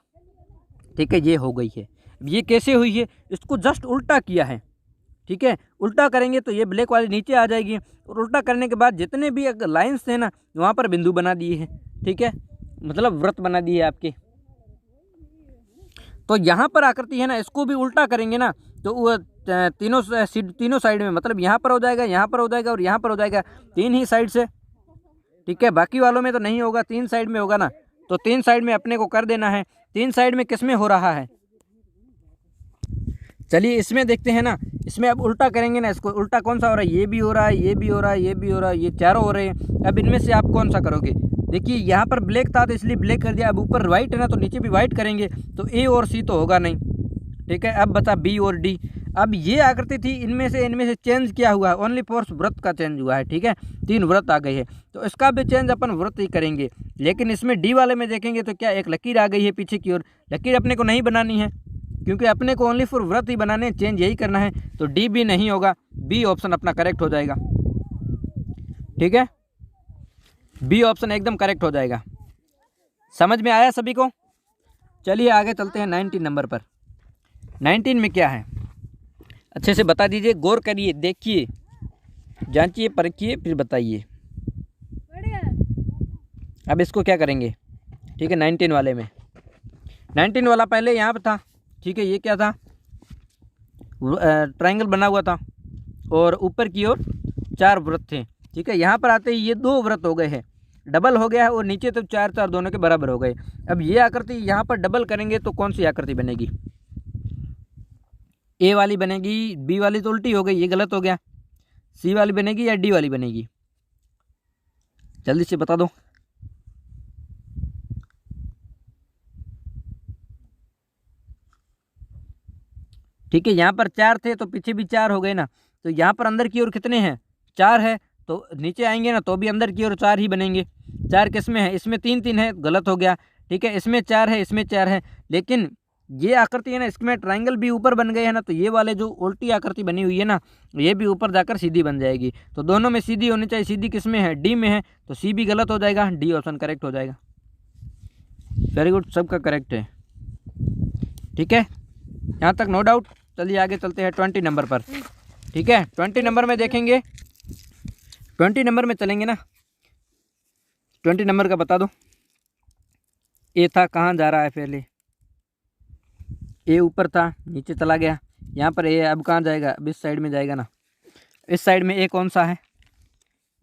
S1: ठीक है, ये हो गई है। ये कैसे हुई है? इसको जस्ट उल्टा किया है। ठीक है, उल्टा करेंगे तो ये ब्लैक वाली नीचे आ जाएगी, और उल्टा करने के बाद जितने भी लाइंस थे ना, वहाँ पर बिंदु बना दिए हैं। ठीक है, मतलब वृत्त बना दिए आपके। तो यहाँ पर आकृति है ना, इसको भी उल्टा करेंगे ना, तो वो तीनों साइड में, मतलब यहाँ पर हो जाएगा, यहाँ पर हो जाएगा और यहाँ पर हो जाएगा, 3 ही साइड से। ठीक है, बाकी वालों में तो नहीं होगा, 3 साइड में होगा ना, तो 3 साइड में अपने को कर देना है। 3 साइड में किस में हो रहा है? चलिए इसमें देखते हैं ना। इसमें अब उल्टा करेंगे ना, इसको उल्टा कौन सा हो रहा है? ये भी हो रहा है, ये भी हो रहा है, ये भी हो रहा है, ये चारों हो रहे हैं। अब इनमें से आप कौन सा करोगे? देखिए यहाँ पर ब्लैक था तो इसलिए ब्लैक कर दिया। अब ऊपर वाइट है ना, तो नीचे भी वाइट करेंगे, तो ए और सी तो होगा नहीं। ठीक है, अब बता बी और डी। अब ये आकृति थी, इनमें से चेंज क्या हुआ है? ओनली फोर्स वृत्त का चेंज हुआ है। ठीक है, 3 वृत्त आ गए हैं, तो इसका भी चेंज अपन वृत्त ही करेंगे। लेकिन इसमें डी वाले में देखेंगे तो क्या, एक लकीर आ गई है पीछे की ओर। लकीर अपने को नहीं बनानी है, क्योंकि अपने को ओनली फॉर वृत्त ही बनाने, चेंज यही करना है, तो डी भी नहीं होगा, बी ऑप्शन अपना करेक्ट हो जाएगा। ठीक है, बी ऑप्शन एकदम करेक्ट हो जाएगा। समझ में आया सभी को? चलिए आगे चलते हैं 19 नंबर पर। 19 में क्या है अच्छे से बता दीजिए, गौर करिए, देखिए, जांचिए, परखिए, फिर बताइए। अब इसको क्या करेंगे? ठीक है, 19 वाले में, 19 वाला पहले यहाँ पर था। ठीक है, ये क्या था? ट्रायंगल बना हुआ था और ऊपर की ओर 4 वृत्त थे। ठीक है, यहाँ पर आते ही ये 2 वृत्त हो गए हैं, डबल हो गया है, और नीचे तो 4 दोनों के बराबर हो गए। अब ये आकृति यहाँ पर डबल करेंगे तो कौन सी आकृति बनेगी? ए वाली बनेगी, बी वाली तो उल्टी हो गई, ये गलत हो गया। सी वाली बनेगी या डी वाली बनेगी? जल्दी से बता दो। ठीक है, यहाँ पर 4 थे तो पीछे भी 4 हो गए ना, तो यहाँ पर अंदर की ओर कितने हैं? 4 है, तो नीचे आएंगे ना तो भी अंदर की ओर 4 ही बनेंगे। 4 किस में है? इसमें 3 है, गलत हो गया। ठीक है, इसमें 4 है, इसमें 4 है, लेकिन ये आकृति है ना, इसमें ट्रायंगल भी ऊपर बन गए हैं ना, तो ये वाले जो उल्टी आकृति बनी हुई है ना, ये भी ऊपर जाकर सीधी बन जाएगी। तो दोनों में सीधी होनी चाहिए। सीधी किस में है? डी में है, तो सी भी गलत हो जाएगा, डी ऑप्शन करेक्ट हो जाएगा। वेरी गुड, सबका करेक्ट है। ठीक है, यहाँ तक नो डाउट। चलिए आगे चलते हैं 20 नंबर पर। ठीक है, 20 नंबर में देखेंगे, 20 नंबर में चलेंगे ना। 20 नंबर का बता दो। ए था, कहाँ जा रहा है? पहले ए ऊपर था, नीचे चला गया। यहाँ पर ए, अब कहाँ जाएगा? अब इस साइड में जाएगा ना। इस साइड में ए कौन सा है?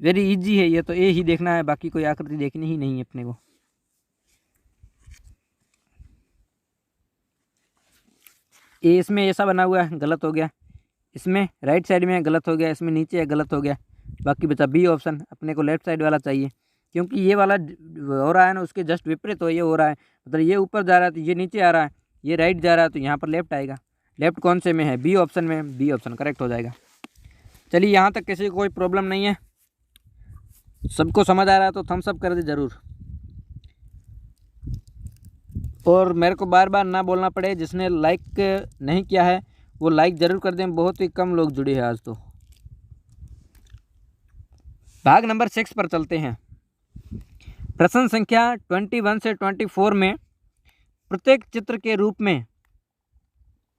S1: वेरी इजी है ये तो, ए ही देखना है, बाकी कोई आकृति देखनी ही नहीं है अपने को। ए इसमें ऐसा बना हुआ है, गलत हो गया। इसमें राइट साइड में गलत हो गया, इसमें नीचे है, गलत हो गया। बाकी बचा बी ऑप्शन, अपने को लेफ्ट साइड वाला चाहिए, क्योंकि ये वाला हो रहा है ना उसके जस्ट विपरीत तो ये हो रहा है, मतलब ये ऊपर जा रहा है तो ये नीचे आ रहा है, ये राइट जा रहा है तो यहाँ पर लेफ्ट आएगा। लेफ्ट कौन से में है? बी ऑप्शन में, बी ऑप्शन करेक्ट हो जाएगा। चलिए यहाँ तक किसी को कोई प्रॉब्लम नहीं है, सबको समझ आ रहा है तो थम्स अप कर दे ज़रूर। और मेरे को बार बार ना बोलना पड़े, जिसने लाइक नहीं किया है वो लाइक ज़रूर कर दें, बहुत ही कम लोग जुड़े हैं आज तो। भाग नंबर 6 पर चलते हैं। प्रश्न संख्या 21 से 24 में प्रत्येक चित्र के रूप में,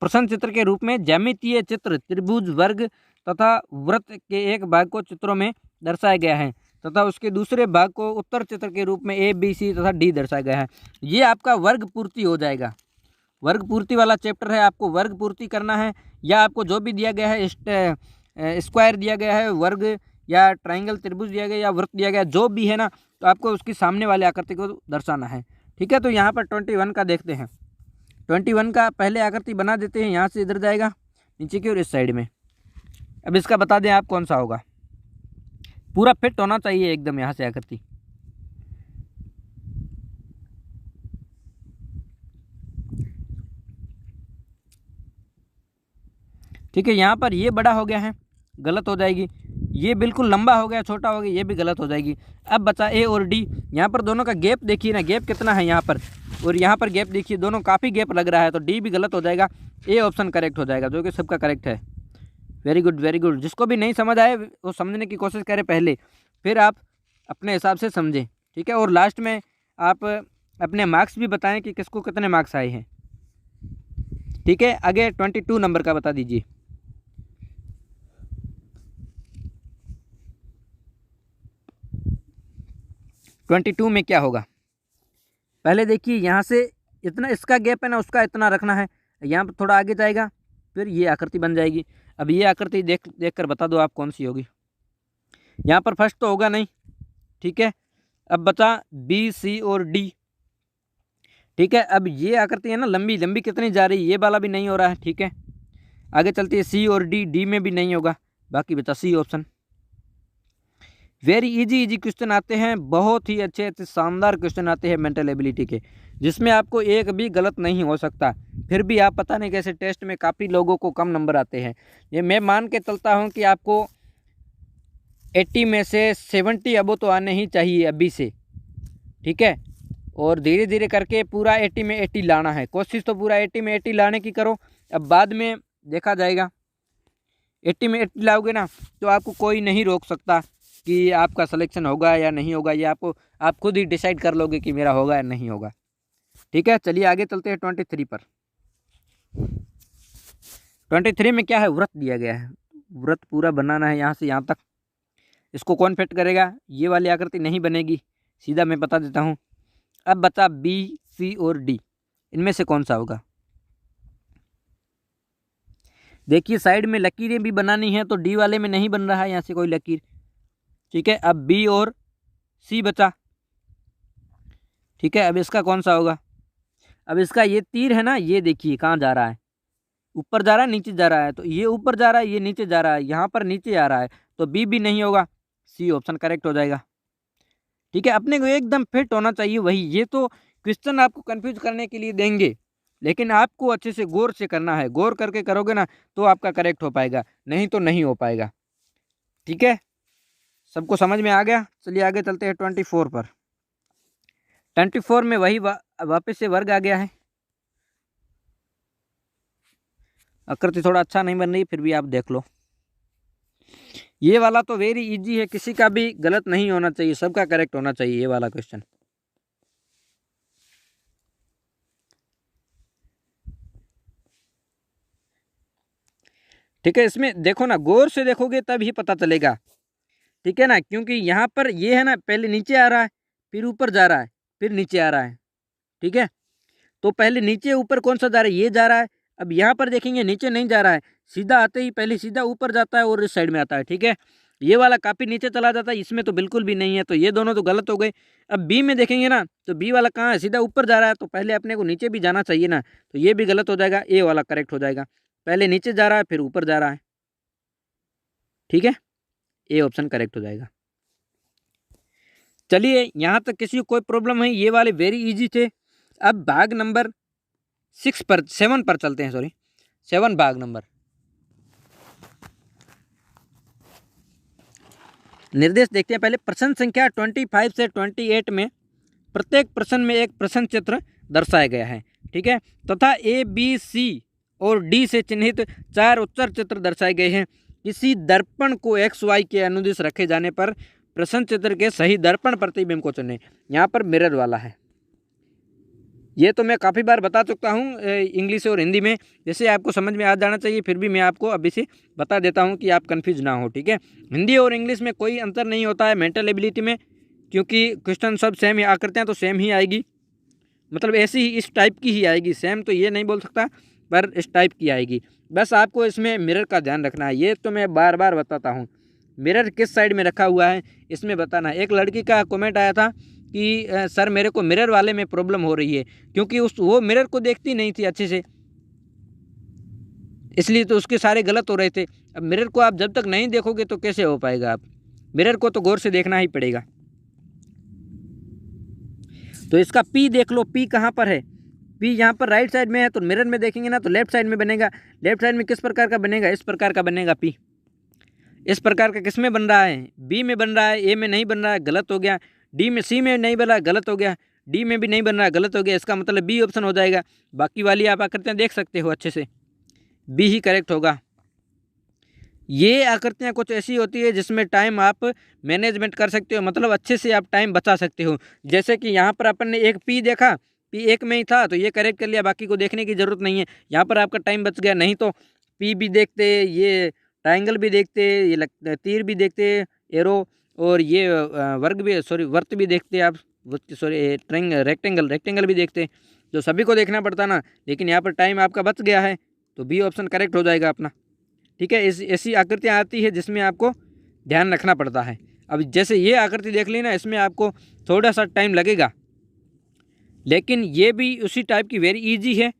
S1: प्रश्न चित्र के रूप में ज्यामितीय चित्र त्रिभुज, वर्ग तथा वृत्त के एक भाग को चित्रों में दर्शाया गया है तथा उसके दूसरे भाग को उत्तर चित्र के रूप में ए, बी, सी तथा डी दर्शाया गया है। ये आपका वर्ग पूर्ति हो जाएगा। वर्ग पूर्ति वाला चैप्टर है, आपको वर्ग पूर्ति करना है, या आपको जो भी दिया गया है, स्क्वायर दिया गया है, वर्ग या ट्राइंगल त्रिभुज दिया गया या वृत्त दिया गया, जो भी है ना, तो आपको उसकी सामने वाले आकृति को दर्शाना है। ठीक है, तो यहाँ पर 21 का देखते हैं। 21 का पहले आकृति बना देते हैं, यहाँ से इधर जाएगा नीचे की और इस साइड में। अब इसका बता दें आप कौन सा होगा, पूरा फिट होना चाहिए एकदम यहाँ से आकृति। ठीक है, यहाँ पर ये बड़ा हो गया है, गलत हो जाएगी। ये बिल्कुल लंबा हो गया, छोटा हो गया, ये भी गलत हो जाएगी। अब बचा ए और डी। यहाँ पर दोनों का गैप देखिए ना, गैप कितना है यहाँ पर, और यहाँ पर गैप देखिए, दोनों काफ़ी गैप लग रहा है, तो डी भी गलत हो जाएगा। ए ऑप्शन करेक्ट हो जाएगा, जो कि सबका करेक्ट है। Very good, very good. जिसको भी नहीं समझ आए वो समझने की कोशिश करें पहले, फिर आप अपने हिसाब से समझें। ठीक है, और लास्ट में आप अपने मार्क्स भी बताएं कि किसको कितने मार्क्स आए हैं। ठीक है, आगे 22 नंबर का बता दीजिए। 22 में क्या होगा, पहले देखिए यहाँ से इतना इसका गैप है ना, उसका इतना रखना है, यहाँ पर थोड़ा आगे जाएगा, फिर ये आकृति बन जाएगी। अब ये आकृति देख कर बता दो आप कौन सी होगी। यहाँ पर फर्स्ट तो होगा नहीं। ठीक है, अब बचा बी, सी और डी। ठीक है, अब ये आकृति है ना लंबी लंबी कितनी जा रही है, ये वाला भी नहीं हो रहा है। ठीक है, आगे चलती है सी और डी, डी में भी नहीं होगा, बाकी बचा C option. Very easy question आते हैं, बहुत ही अच्छे अच्छे शानदार क्वेश्चन आते हैं मेंटल एबिलिटी के, जिसमें आपको एक भी गलत नहीं हो सकता। फिर भी आप पता नहीं कैसे टेस्ट में काफ़ी लोगों को कम नंबर आते हैं। ये मैं मान के चलता हूँ कि आपको 80 में से 70 अबो तो आने ही चाहिए अभी से। ठीक है, और धीरे धीरे करके पूरा 80 में 80 लाना है, कोशिश तो पूरा 80 में 80 लाने की करो। अब बाद में देखा जाएगा, 80 में 80 लाओगे ना तो आपको कोई नहीं रोक सकता कि आपका सिलेक्शन होगा या नहीं होगा, ये आप खुद ही डिसाइड कर लोगे कि मेरा होगा या नहीं होगा। ठीक है, चलिए आगे चलते हैं 23 पर। 23 में क्या है, वृत्त दिया गया है, वृत्त पूरा बनाना है यहाँ से यहाँ तक। इसको कौन फिट करेगा, ये वाली आकृति नहीं बनेगी, सीधा मैं बता देता हूँ। अब बचा बी, सी और डी, इनमें से कौन सा होगा। देखिए साइड में लकीरें भी बनानी है, तो डी वाले में नहीं बन रहा है यहाँ से कोई लकीर। ठीक है, अब बी और सी बचा। ठीक है, अब इसका कौन सा होगा। अब इसका ये तीर है ना, ये देखिए कहाँ जा रहा है, ऊपर जा रहा है नीचे जा रहा है, तो ये ऊपर जा रहा है, ये नीचे जा रहा है, यहाँ पर नीचे आ रहा है, तो बी भी नहीं होगा, सी ऑप्शन करेक्ट हो जाएगा। ठीक है, अपने को एकदम फिट होना चाहिए वही। ये तो क्वेश्चन आपको कंफ्यूज करने के लिए देंगे, लेकिन आपको अच्छे से गौर से करना है, गौर करके करोगे ना तो आपका करेक्ट हो पाएगा, नहीं तो नहीं हो पाएगा। ठीक है, सबको समझ में आ गया। चलिए आगे चलते हैं 24 पर। 24 में वही वापस से वर्ग आ गया है। आकृति थोड़ा अच्छा नहीं बन रही, फिर भी आप देख लो। ये वाला तो वेरी इजी है, किसी का भी गलत नहीं होना चाहिए, सबका करेक्ट होना चाहिए ये वाला क्वेश्चन। ठीक है, इसमें देखो ना, गौर से देखोगे तब ही पता चलेगा। ठीक है ना, क्योंकि यहाँ पर ये है ना, पहले नीचे आ रहा है, फिर ऊपर जा रहा है, फिर नीचे आ रहा है। ठीक है, तो पहले नीचे ऊपर कौन सा जा रहा है, ये जा रहा है। अब यहाँ पर देखेंगे नीचे नहीं जा रहा है, सीधा आते ही पहले सीधा ऊपर जाता है और इस साइड में आता है। ठीक है, तो ये वाला काफ़ी नीचे चला जाता है, इसमें तो बिल्कुल भी नहीं है, तो ये दोनों तो गलत हो गए। अब बी में देखेंगे ना, तो बी वाला कहाँ है, सीधा ऊपर जा रहा है, तो पहले अपने को नीचे भी जाना चाहिए ना, तो ये भी गलत हो जाएगा, ए वाला करेक्ट हो जाएगा। पहले नीचे जा रहा है फिर ऊपर जा रहा है, ठीक है, ए ऑप्शन करेक्ट हो जाएगा। चलिए यहाँ तक किसी को कोई प्रॉब्लम है, ये वाले वेरी इजी थे। अब भाग नंबर 7 पर चलते हैं, सॉरी 7 भाग नंबर। निर्देश देखते हैं पहले। प्रश्न संख्या 25 से 28 में प्रत्येक प्रश्न में एक प्रश्न चित्र दर्शाया गया है, ठीक है, तथा ए बी सी और डी से चिन्हित 4 उत्तर चित्र दर्शाए गए हैं। किसी दर्पण को एक्स वाई के अनुदिश रखे जाने पर प्रश्न चित्र के सही दर्पण प्रतिबिंब को चुनें। यहाँ पर मिरर वाला है, ये तो मैं काफ़ी बार बता चुका हूँ इंग्लिश और हिंदी में, जैसे आपको समझ में आ जाना चाहिए, फिर भी मैं आपको अभी से बता देता हूँ कि आप कंफ्यूज ना हो, ठीक है। हिंदी और इंग्लिश में कोई अंतर नहीं होता है मेंटल एबिलिटी में, क्योंकि क्वेश्चन सब सेम ही आकृतियाँ तो सेम ही आएगी, मतलब ऐसी ही इस टाइप की ही आएगी, सेम तो ये नहीं बोल सकता पर इस टाइप की आएगी। बस आपको इसमें मिरर का ध्यान रखना है, ये तो मैं बार बार बताता हूँ। मिरर किस साइड में रखा हुआ है इसमें बताना है। एक लड़की का कमेंट आया था कि सर मेरे को मिरर वाले में प्रॉब्लम हो रही है, क्योंकि वो मिरर को देखती नहीं थी अच्छे से, इसलिए तो उसके सारे गलत हो रहे थे। अब मिरर को आप जब तक नहीं देखोगे तो कैसे हो पाएगा, आप मिरर को तो गौर से देखना ही पड़ेगा। तो इसका पी देख लो, पी कहाँ पर है, पी यहाँ पर राइट साइड में है, तो मिरर में देखेंगे ना तो लेफ्ट साइड में बनेगा। लेफ्ट साइड में किस प्रकार का बनेगा, इस प्रकार का बनेगा पी। इस प्रकार का किस में बन रहा है, बी में बन रहा है, ए में नहीं बन रहा है, गलत हो गया। डी में, सी में नहीं बन रहा है, गलत हो गया। डी में भी नहीं बन रहा है, गलत हो गया। इसका मतलब बी ऑप्शन हो जाएगा। बाकी वाली आप आकृतियाँ देख सकते हो अच्छे से, बी ही करेक्ट होगा। ये आकृतियाँ कुछ ऐसी होती है जिसमें टाइम आप मैनेजमेंट कर सकते हो, मतलब अच्छे से आप टाइम बचा सकते हो। जैसे कि यहाँ पर अपन ने एक पी देखा, पी एक में ही था तो ये करेक्ट कर लिया, बाकी को देखने की ज़रूरत नहीं है, यहाँ पर आपका टाइम बच गया। नहीं तो पी भी देखते, ये ट्राइंगल भी देखते, ये तीर भी देखते, एरो, और ये वर्ग भी, सॉरी वर्त भी देखते आप, सॉरी रेक्टेंगल भी देखते, जो सभी को देखना पड़ता ना, लेकिन यहाँ पर टाइम आपका बच गया है तो बी ऑप्शन करेक्ट हो जाएगा अपना, ठीक है। ऐसी आकृतियाँ आती है जिसमें आपको ध्यान रखना पड़ता है। अब जैसे ये आकृति देख ली ना, इसमें आपको थोड़ा सा टाइम लगेगा, लेकिन ये भी उसी टाइप की वेरी इजी है।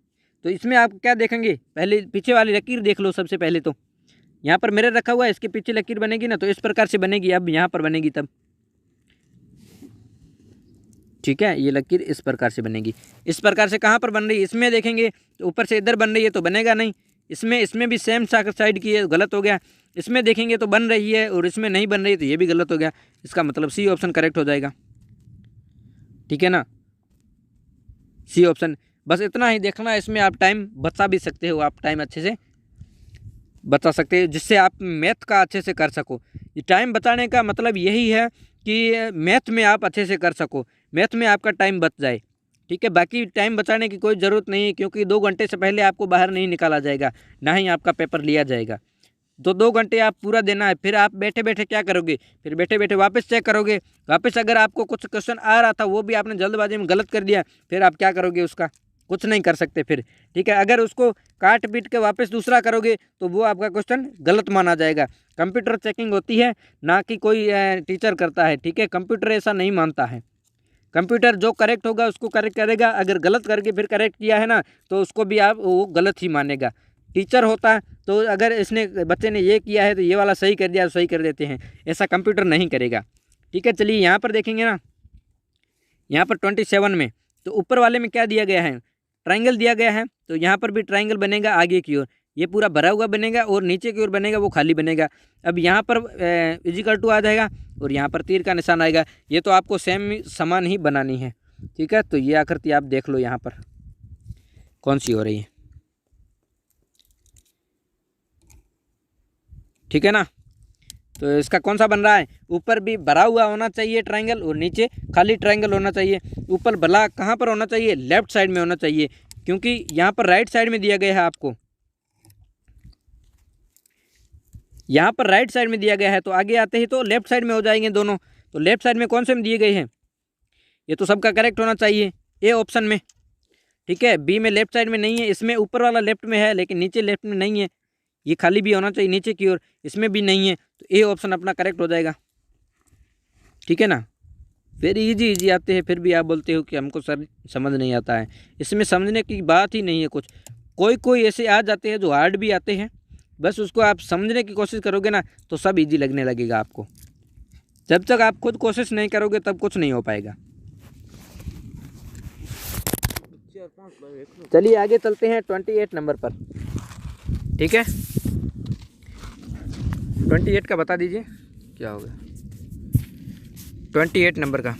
S1: तो इसमें आप क्या देखेंगे, पहले पीछे वाली लकीर देख लो सबसे पहले। तो यहाँ पर मिरर रखा हुआ है, इसके पीछे लकीर बनेगी ना, तो इस प्रकार से बनेगी। अब यहाँ पर बनेगी तब, ठीक है, ये लकीर इस प्रकार से बनेगी। इस प्रकार से कहाँ पर बन रही है, इसमें देखेंगे तो ऊपर से इधर बन रही है तो बनेगा नहीं। इसमें भी सेम साइड की है, गलत हो गया। इसमें देखेंगे तो बन रही है और इसमें नहीं बन रही तो ये भी गलत हो गया। इसका मतलब सी ऑप्शन करेक्ट हो जाएगा, ठीक है ना, सी ऑप्शन। बस इतना ही देखना है, इसमें आप टाइम बचा भी सकते हो, आप टाइम अच्छे से बचा सकते हो, जिससे आप मैथ का अच्छे से कर सको। ये टाइम बचाने का मतलब यही है कि मैथ में आप अच्छे से कर सको, मैथ में आपका टाइम बच जाए, ठीक है। बाकी टाइम बचाने की कोई ज़रूरत नहीं है, क्योंकि 2 घंटे से पहले आपको बाहर नहीं निकाला जाएगा, ना ही आपका पेपर लिया जाएगा। तो 2 घंटे आप पूरा देना है। फिर आप बैठे बैठे क्या करोगे, फिर बैठे बैठे वापस चेक करोगे। वापस अगर आपको कुछ क्वेश्चन आ रहा था वो भी आपने जल्दबाजी में गलत कर दिया, फिर आप क्या करोगे, उसका कुछ नहीं कर सकते फिर, ठीक है। अगर उसको काट पीट के वापस दूसरा करोगे तो वो आपका क्वेश्चन गलत माना जाएगा। कंप्यूटर चेकिंग होती है, ना कि कोई टीचर करता है, ठीक है। कंप्यूटर ऐसा नहीं मानता है। कंप्यूटर जो करेक्ट होगा उसको करेक्ट करेगा, अगर गलत करके फिर करेक्ट किया है ना तो उसको भी आप वो गलत ही मानेगा। टीचर होता तो अगर इसने बच्चे ने ये किया है तो ये वाला सही कर दिया तो सही कर देते हैं, ऐसा कंप्यूटर नहीं करेगा, ठीक है। चलिए यहाँ पर देखेंगे ना, यहाँ पर 27 में तो ऊपर वाले में क्या दिया गया है, ट्राइंगल दिया गया है, तो यहाँ पर भी ट्राइंगल बनेगा आगे की ओर, ये पूरा भरा हुआ बनेगा, और नीचे की ओर बनेगा वो खाली बनेगा। अब यहाँ पर इजिकल टू आ जाएगा और यहाँ पर तीर का निशान आएगा। ये तो आपको सेम समान ही बनानी है, ठीक है। तो ये आकृति आप देख लो यहाँ पर कौन सी हो रही है, ठीक है ना। तो इसका कौन सा बन रहा है, ऊपर भी भरा हुआ होना चाहिए ट्राइंगल और नीचे खाली ट्राइंगल होना चाहिए। ऊपर भला कहाँ पर होना चाहिए, लेफ्ट साइड में होना चाहिए, क्योंकि यहाँ पर राइट साइड में दिया गया है आपको, यहाँ पर राइट साइड में दिया गया है, तो आगे आते ही तो लेफ्ट साइड में हो जाएंगे दोनों। तो लेफ्ट साइड में कौन से में दिए गए हैं, ये तो सबका करेक्ट होना चाहिए ए ऑप्शन में, ठीक है। बी में लेफ्ट साइड में नहीं है, इसमें ऊपर वाला लेफ्ट में है लेकिन नीचे लेफ्ट में नहीं है, ये खाली भी होना चाहिए नीचे की ओर, इसमें भी नहीं है, तो ए ऑप्शन अपना करेक्ट हो जाएगा। ठीक है ना। वेरी इजी आते हैं, फिर भी आप बोलते हो कि हमको सर समझ नहीं आता है। इसमें समझने की बात ही नहीं है कुछ। कोई ऐसे आ जाते हैं जो हार्ड भी आते हैं, बस उसको आप समझने की कोशिश करोगे ना तो सब इजी लगने लगेगा आपको। जब तक आप खुद कोशिश नहीं करोगे तब कुछ नहीं हो पाएगा। चलिए आगे चलते हैं 28 नंबर पर। ठीक है, 28 का बता दीजिए क्या होगा। 28 नंबर का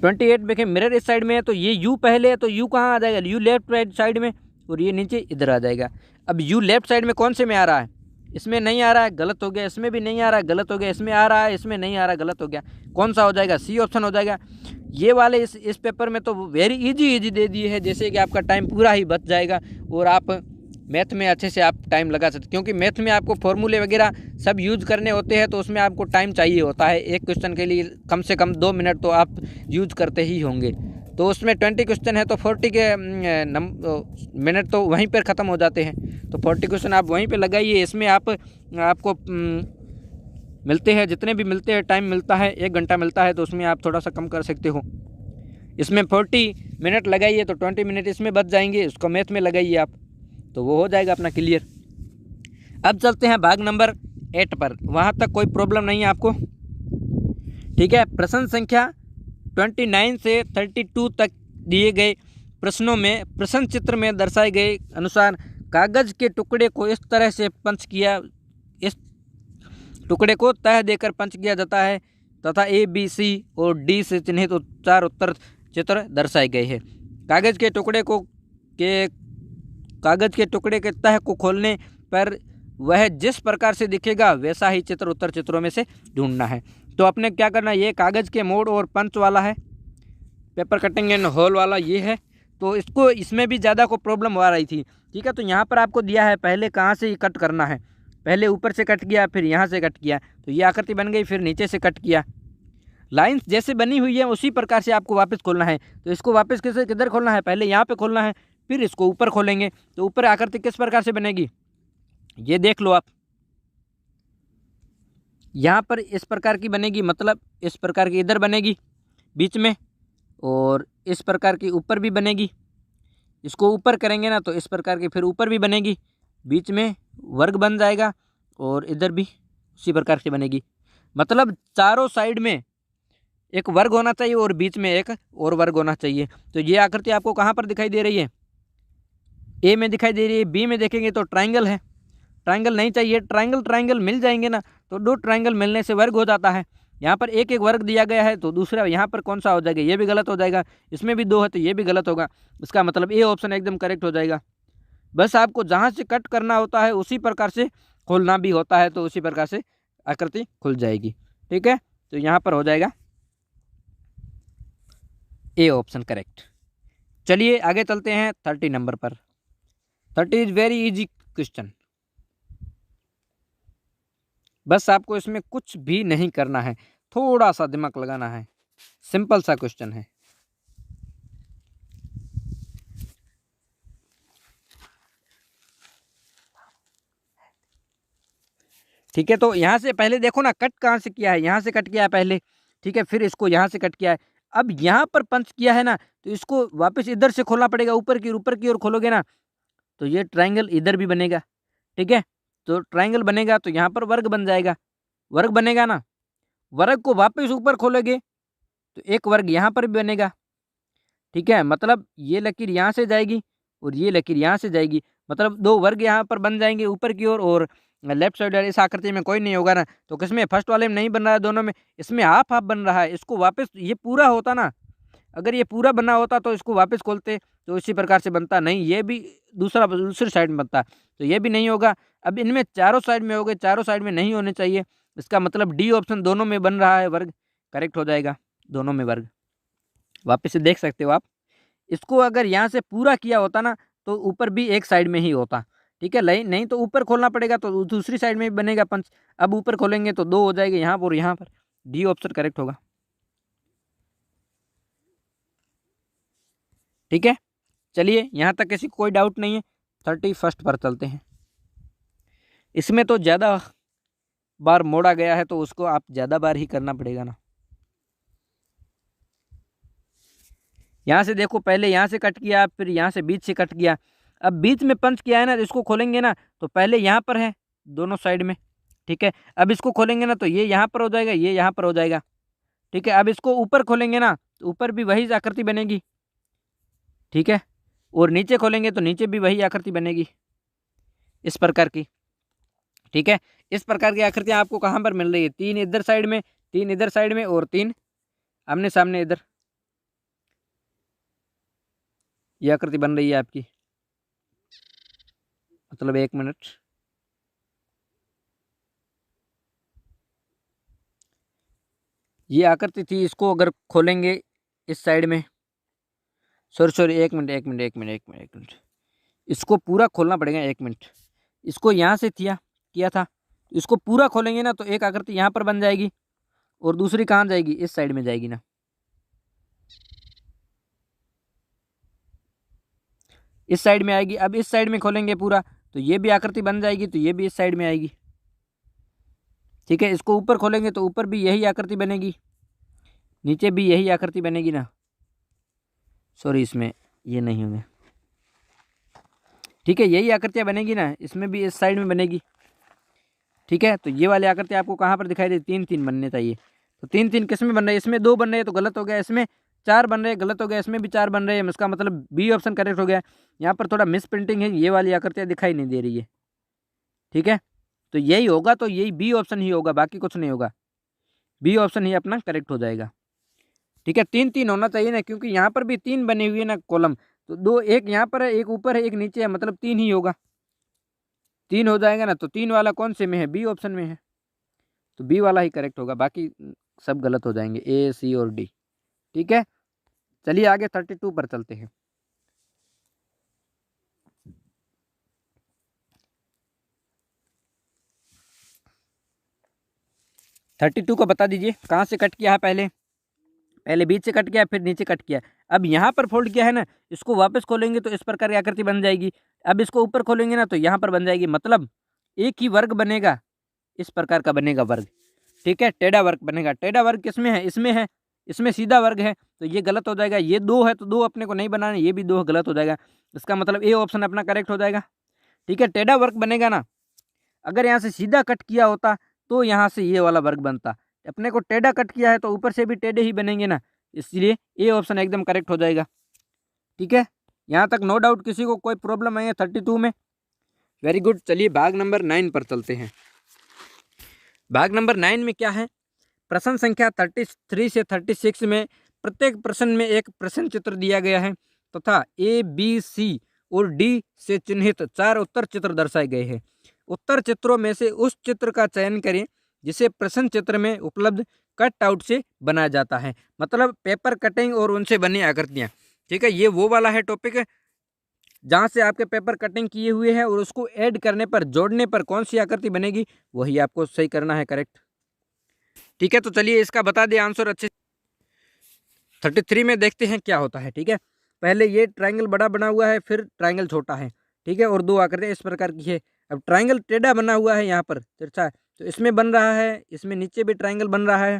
S1: 28 देखिए, मिरर इस साइड में है तो ये यू पहले है, तो यू कहाँ आ जाएगा, यू लेफ्ट राइट साइड में, और ये नीचे इधर आ जाएगा। अब यू लेफ्ट साइड में कौन से में आ रहा है, इसमें नहीं आ रहा है, गलत हो गया। इसमें भी नहीं आ रहा है, गलत हो गया। इसमें आ रहा है, इसमें नहीं आ रहा, गलत हो गया। कौन सा हो जाएगा, सी ऑप्शन हो जाएगा। ये वाले इस पेपर में तो वेरी इजी दे दिए है, जैसे कि आपका टाइम पूरा ही बच जाएगा और आप मैथ में अच्छे से आप टाइम लगा सकते, क्योंकि मैथ में आपको फॉर्मूले वगैरह सब यूज़ करने होते हैं, तो उसमें आपको टाइम चाहिए होता है। एक क्वेश्चन के लिए कम से कम 2 मिनट तो आप यूज करते ही होंगे। तो उसमें 20 क्वेश्चन है तो 40 के मिनट तो वहीं पर ख़त्म हो जाते हैं। तो 40 क्वेश्चन आप वहीं पे लगाइए। इसमें आपको मिलते हैं, जितने भी मिलते हैं, टाइम मिलता है 1 घंटा मिलता है, तो उसमें आप थोड़ा सा कम कर सकते हो। इसमें 40 मिनट लगाइए तो 20 मिनट इसमें बच जाएंगे, उसको मैथ में लगाइए आप, तो वो हो जाएगा अपना क्लियर। अब चलते हैं भाग नंबर 8 पर। वहाँ तक कोई प्रॉब्लम नहीं है आपको। ठीक है, प्रश्न संख्या 29 से 32 तक दिए गए प्रश्नों में प्रश्न चित्र में दर्शाए गए अनुसार कागज के टुकड़े को इस तरह से पंच किया, इस टुकड़े को तह देकर पंच किया जाता है तथा ए बी सी और डी से चिन्हित तो 4 उत्तर चित्र दर्शाए गए हैं। कागज के टुकड़े के तह को खोलने पर वह जिस प्रकार से दिखेगा वैसा ही चित्र उत्तर चित्रों में से ढूंढना है। तो आपने क्या करना है, ये कागज़ के मोड़ और पंच वाला है, पेपर कटिंग एंड होल वाला ये है। तो इसमें भी ज़्यादा को प्रॉब्लम आ रही थी। ठीक है, तो यहाँ पर आपको दिया है पहले कहाँ से कट करना है। पहले ऊपर से कट किया, फिर यहाँ से कट किया, तो ये आकृति बन गई, फिर नीचे से कट किया। लाइन्स जैसे बनी हुई है उसी प्रकार से आपको वापस खोलना है। तो इसको वापस किधर खोलना है, पहले यहाँ पे खोलना है, फिर इसको ऊपर खोलेंगे तो ऊपर आकृति किस प्रकार से बनेगी, ये देख लो आप। यहाँ पर इस प्रकार की बनेगी, मतलब इस प्रकार की इधर बनेगी बीच में, और इस प्रकार की ऊपर भी बनेगी। इसको ऊपर करेंगे ना तो इस प्रकार की फिर ऊपर भी बनेगी, बीच में वर्ग बन जाएगा, और इधर भी उसी प्रकार से बनेगी। मतलब चारों साइड में एक वर्ग होना चाहिए और बीच में एक और वर्ग होना चाहिए। तो ये आकृति आपको कहाँ पर दिखाई दे रही है, ए में दिखाई दे रही है। बी में देखेंगे तो ट्राइंगल है, ट्राइंगल नहीं चाहिए, ट्राइंगल मिल जाएंगे ना, तो 2 ट्राइंगल मिलने से वर्ग हो जाता है। यहाँ पर एक वर्ग दिया गया है, तो दूसरा यहाँ पर कौन सा हो जाएगा, ये भी गलत हो जाएगा। इसमें भी 2 है तो ये भी गलत होगा। इसका मतलब ए ऑप्शन एकदम करेक्ट हो जाएगा। बस आपको जहाँ से कट करना होता है उसी प्रकार से खोलना भी होता है, तो उसी प्रकार से आकृति खुल जाएगी। ठीक है, तो यहाँ पर हो जाएगा ए ऑप्शन करेक्ट। चलिए आगे चलते हैं 30 नंबर पर। 30 इज वेरी इजी क्वेश्चन। बस आपको इसमें कुछ भी नहीं करना है, थोड़ा सा दिमाग लगाना है, सिंपल सा क्वेश्चन है। ठीक है, तो यहाँ से पहले देखो ना, कट कहाँ से किया है, यहाँ से कट किया है पहले। ठीक है, फिर इसको यहाँ से कट किया है। अब यहाँ पर पंच किया है ना, तो इसको वापस इधर से खोलना पड़ेगा, ऊपर की ओर खोलोगे ना तो ये ट्राइंगल इधर भी बनेगा। ठीक है, तो ट्राइंगल बनेगा तो यहाँ पर वर्ग बन जाएगा, वर्ग बनेगा ना। वर्ग को वापस ऊपर खोलोगे तो एक वर्ग यहाँ पर भी बनेगा। ठीक है, मतलब ये लकीर यहाँ से जाएगी और ये लकीर यहाँ से जाएगी, मतलब 2 वर्ग यहाँ पर बन जाएंगे ऊपर की ओर, और लेफ्ट साइड इस आकृति में कोई नहीं होगा ना। तो किसमें, फर्स्ट वाले में नहीं बन रहा है, दोनों में, इसमें हाफ हाफ बन रहा है। इसको वापस, ये पूरा होता ना, अगर ये पूरा बना होता तो इसको वापस खोलते तो इसी प्रकार से बनता, नहीं ये भी दूसरी साइड में बनता, तो ये भी नहीं होगा। अब इनमें चारों साइड में हो गए, चारों साइड में नहीं होने चाहिए। इसका मतलब डी ऑप्शन दोनों में बन रहा है वर्ग, करेक्ट हो जाएगा, दोनों में वर्ग। वापस से देख सकते हो आप। इसको अगर यहाँ से पूरा किया होता ना तो ऊपर भी एक साइड में ही होता। ठीक है, नहीं तो ऊपर खोलना पड़ेगा, तो दूसरी साइड में भी बनेगा पंच। अब ऊपर खोलेंगे तो 2 हो जाएंगे यहाँ पर और यहाँ पर, डी ऑप्शन करेक्ट होगा। ठीक है, चलिए यहाँ तक किसी कोई डाउट नहीं है। 31 पर चलते हैं। इसमें तो ज़्यादा बार मोड़ा गया है तो उसको आप ज़्यादा बार ही करना पड़ेगा ना। यहाँ से देखो, पहले यहाँ से कट किया, फिर यहाँ से बीच से कट किया, अब बीच में पंच किया है ना, इसको खोलेंगे ना तो पहले यहाँ पर है दोनों साइड में, ठीक है। अब इसको खोलेंगे ना तो ये यहाँ पर हो जाएगा, ये यहाँ पर हो जाएगा, ठीक है। अब इसको ऊपर खोलेंगे ना तो ऊपर भी वही आकृति बनेगी, ठीक है। और नीचे खोलेंगे तो नीचे भी वही आकृति बनेगी इस प्रकार की, ठीक है। इस प्रकार की आकृतियाँ आपको कहाँ पर मिल रही है? 3 इधर साइड में, 3 इधर साइड में और 3 आमने सामने इधर, ये आकृति बन रही है आपकी। मतलब 1 मिनट, ये आकृति थी, इसको अगर खोलेंगे इस साइड में, सॉरी 1 मिनट, इसको पूरा खोलना पड़ेगा 1 मिनट। इसको यहाँ से किया था, इसको पूरा खोलेंगे ना तो एक आकृति यहाँ पर बन जाएगी और दूसरी कहाँ जाएगी? इस साइड में जाएगी ना, इस साइड में आएगी। अब इस साइड में खोलेंगे पूरा तो ये भी आकृति बन जाएगी, तो ये भी इस साइड में आएगी, ठीक है। इसको ऊपर खोलेंगे तो ऊपर भी यही आकृति बनेगी, नीचे भी यही आकृति बनेगी ना, सॉरी इसमें ये नहीं होंगे, ठीक है। यही आकृतियाँ बनेगी ना, इसमें भी इस साइड में बनेगी, ठीक है। तो ये वाली आकृति आपको कहाँ पर दिखाई दे? 3-3 बनने चाहिए, तो 3-3 किस में बन रहे हैं? इसमें 2 बन रहे हैं तो गलत हो गया, इसमें 4 बन रहे हैं गलत हो गया, इसमें भी 4 बन रहे हैं, इसका मतलब बी ऑप्शन करेक्ट हो गया। यहाँ पर थोड़ा मिस प्रिंटिंग है, ये वाली आकृतियाँ दिखाई नहीं दे रही है, ठीक है। तो यही होगा, तो यही बी ऑप्शन ही होगा, बाकी कुछ नहीं होगा, बी ऑप्शन ही अपना करेक्ट हो जाएगा, ठीक है। 3-3 होना चाहिए ना, क्योंकि यहाँ पर भी 3 बने हुए ना कॉलम, तो 2, एक यहाँ पर है, एक ऊपर है, एक नीचे है, मतलब 3 ही होगा, 3 हो जाएगा ना। तो 3 वाला कौन से में है? बी ऑप्शन में है, तो बी वाला ही करेक्ट होगा, बाकी सब गलत हो जाएंगे, ए, सी और डी, ठीक है। चलिए आगे 32 पर चलते हैं। 32 को बता दीजिए कहाँ से कट किया है? पहले बीच से कट किया, फिर नीचे कट किया, अब यहाँ पर फोल्ड किया है ना, इसको वापस खोलेंगे तो इस प्रकार की आकृति बन जाएगी। अब इसको ऊपर खोलेंगे ना तो यहाँ पर बन जाएगी, मतलब एक ही वर्ग बनेगा, इस प्रकार का बनेगा वर्ग, ठीक है। टेढ़ा वर्ग बनेगा। टेढ़ा वर्ग किसमें है? इसमें है, इसमें सीधा वर्ग है, तो ये गलत हो जाएगा। ये 2 है तो 2 अपने को नहीं बनाना, ये भी 2 गलत हो जाएगा, इसका मतलब ए ऑप्शन अपना करेक्ट हो जाएगा, ठीक है। टेढ़ा वर्ग बनेगा ना, अगर यहाँ से सीधा कट किया होता तो यहाँ से ये वाला वर्ग बनता, अपने को टेढ़ा कट किया है तो ऊपर से भी टेढ़े ही बनेंगे ना, इसलिए ए ऑप्शन एकदम करेक्ट हो जाएगा, ठीक है। यहाँ तक नो डाउट किसी को कोई प्रॉब्लम नहीं है 32 में? Very good. चलिए भाग नंबर 9 पर चलते हैं। भाग नंबर 9 में क्या है? प्रश्न संख्या 33 से 36 में प्रत्येक प्रश्न में एक प्रश्न चित्र दिया गया है तथा ए, बी, सी और डी से चिन्हित 4 उत्तर चित्र दर्शाए गए हैं। उत्तर चित्रों में से उस चित्र का चयन करें जिसे प्रश्न चित्र में उपलब्ध कट आउट से बनाया जाता है, मतलब पेपर कटिंग और उनसे बनी आकृतियाँ, ठीक है। ये वो वाला है टॉपिक है जहाँ से आपके पेपर कटिंग किए हुए हैं और उसको ऐड करने पर, जोड़ने पर कौन सी आकृति बनेगी, वही आपको सही करना है, करेक्ट, ठीक है। तो चलिए इसका बता दें आंसर अच्छे। 33 में देखते हैं क्या होता है, ठीक है। पहले ये ट्रायंगल बड़ा बना हुआ है, फिर ट्रायंगल छोटा है, ठीक है, और 2 आकृतियाँ इस प्रकार की है। अब ट्रायंगल टेढ़ा बना हुआ है यहाँ पर तिरछा, तो इसमें बन रहा है, इसमें नीचे भी ट्रायंगल बन रहा है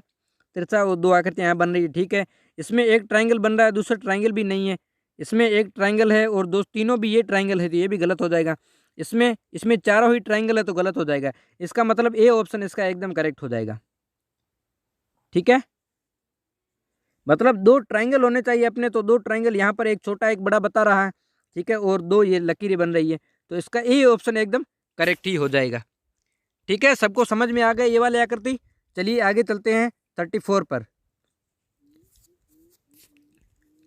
S1: तिरछा, और 2 आकृतियाँ यहाँ बन रही है, ठीक है। इसमें एक ट्रायंगल बन रहा है, दूसरा ट्रायंगल भी नहीं है, इसमें एक ट्रायंगल है और तीनों भी ये ट्रायंगल है, तो ये भी गलत हो जाएगा। इसमें चारों ही ट्रायंगल है तो गलत हो जाएगा, इसका मतलब ए ऑप्शन इसका एकदम करेक्ट हो जाएगा, ठीक है। मतलब 2 ट्रायंगल होने चाहिए अपने, तो 2 ट्रायंगल यहाँ पर, एक छोटा एक बड़ा बता रहा है, ठीक है, और 2 ये लकीरें बन रही है, तो इसका ए ऑप्शन एकदम करेक्ट ही हो जाएगा, ठीक है। सबको समझ में आ गए ये वाले आकृति? चलिए आगे चलते हैं 34 पर।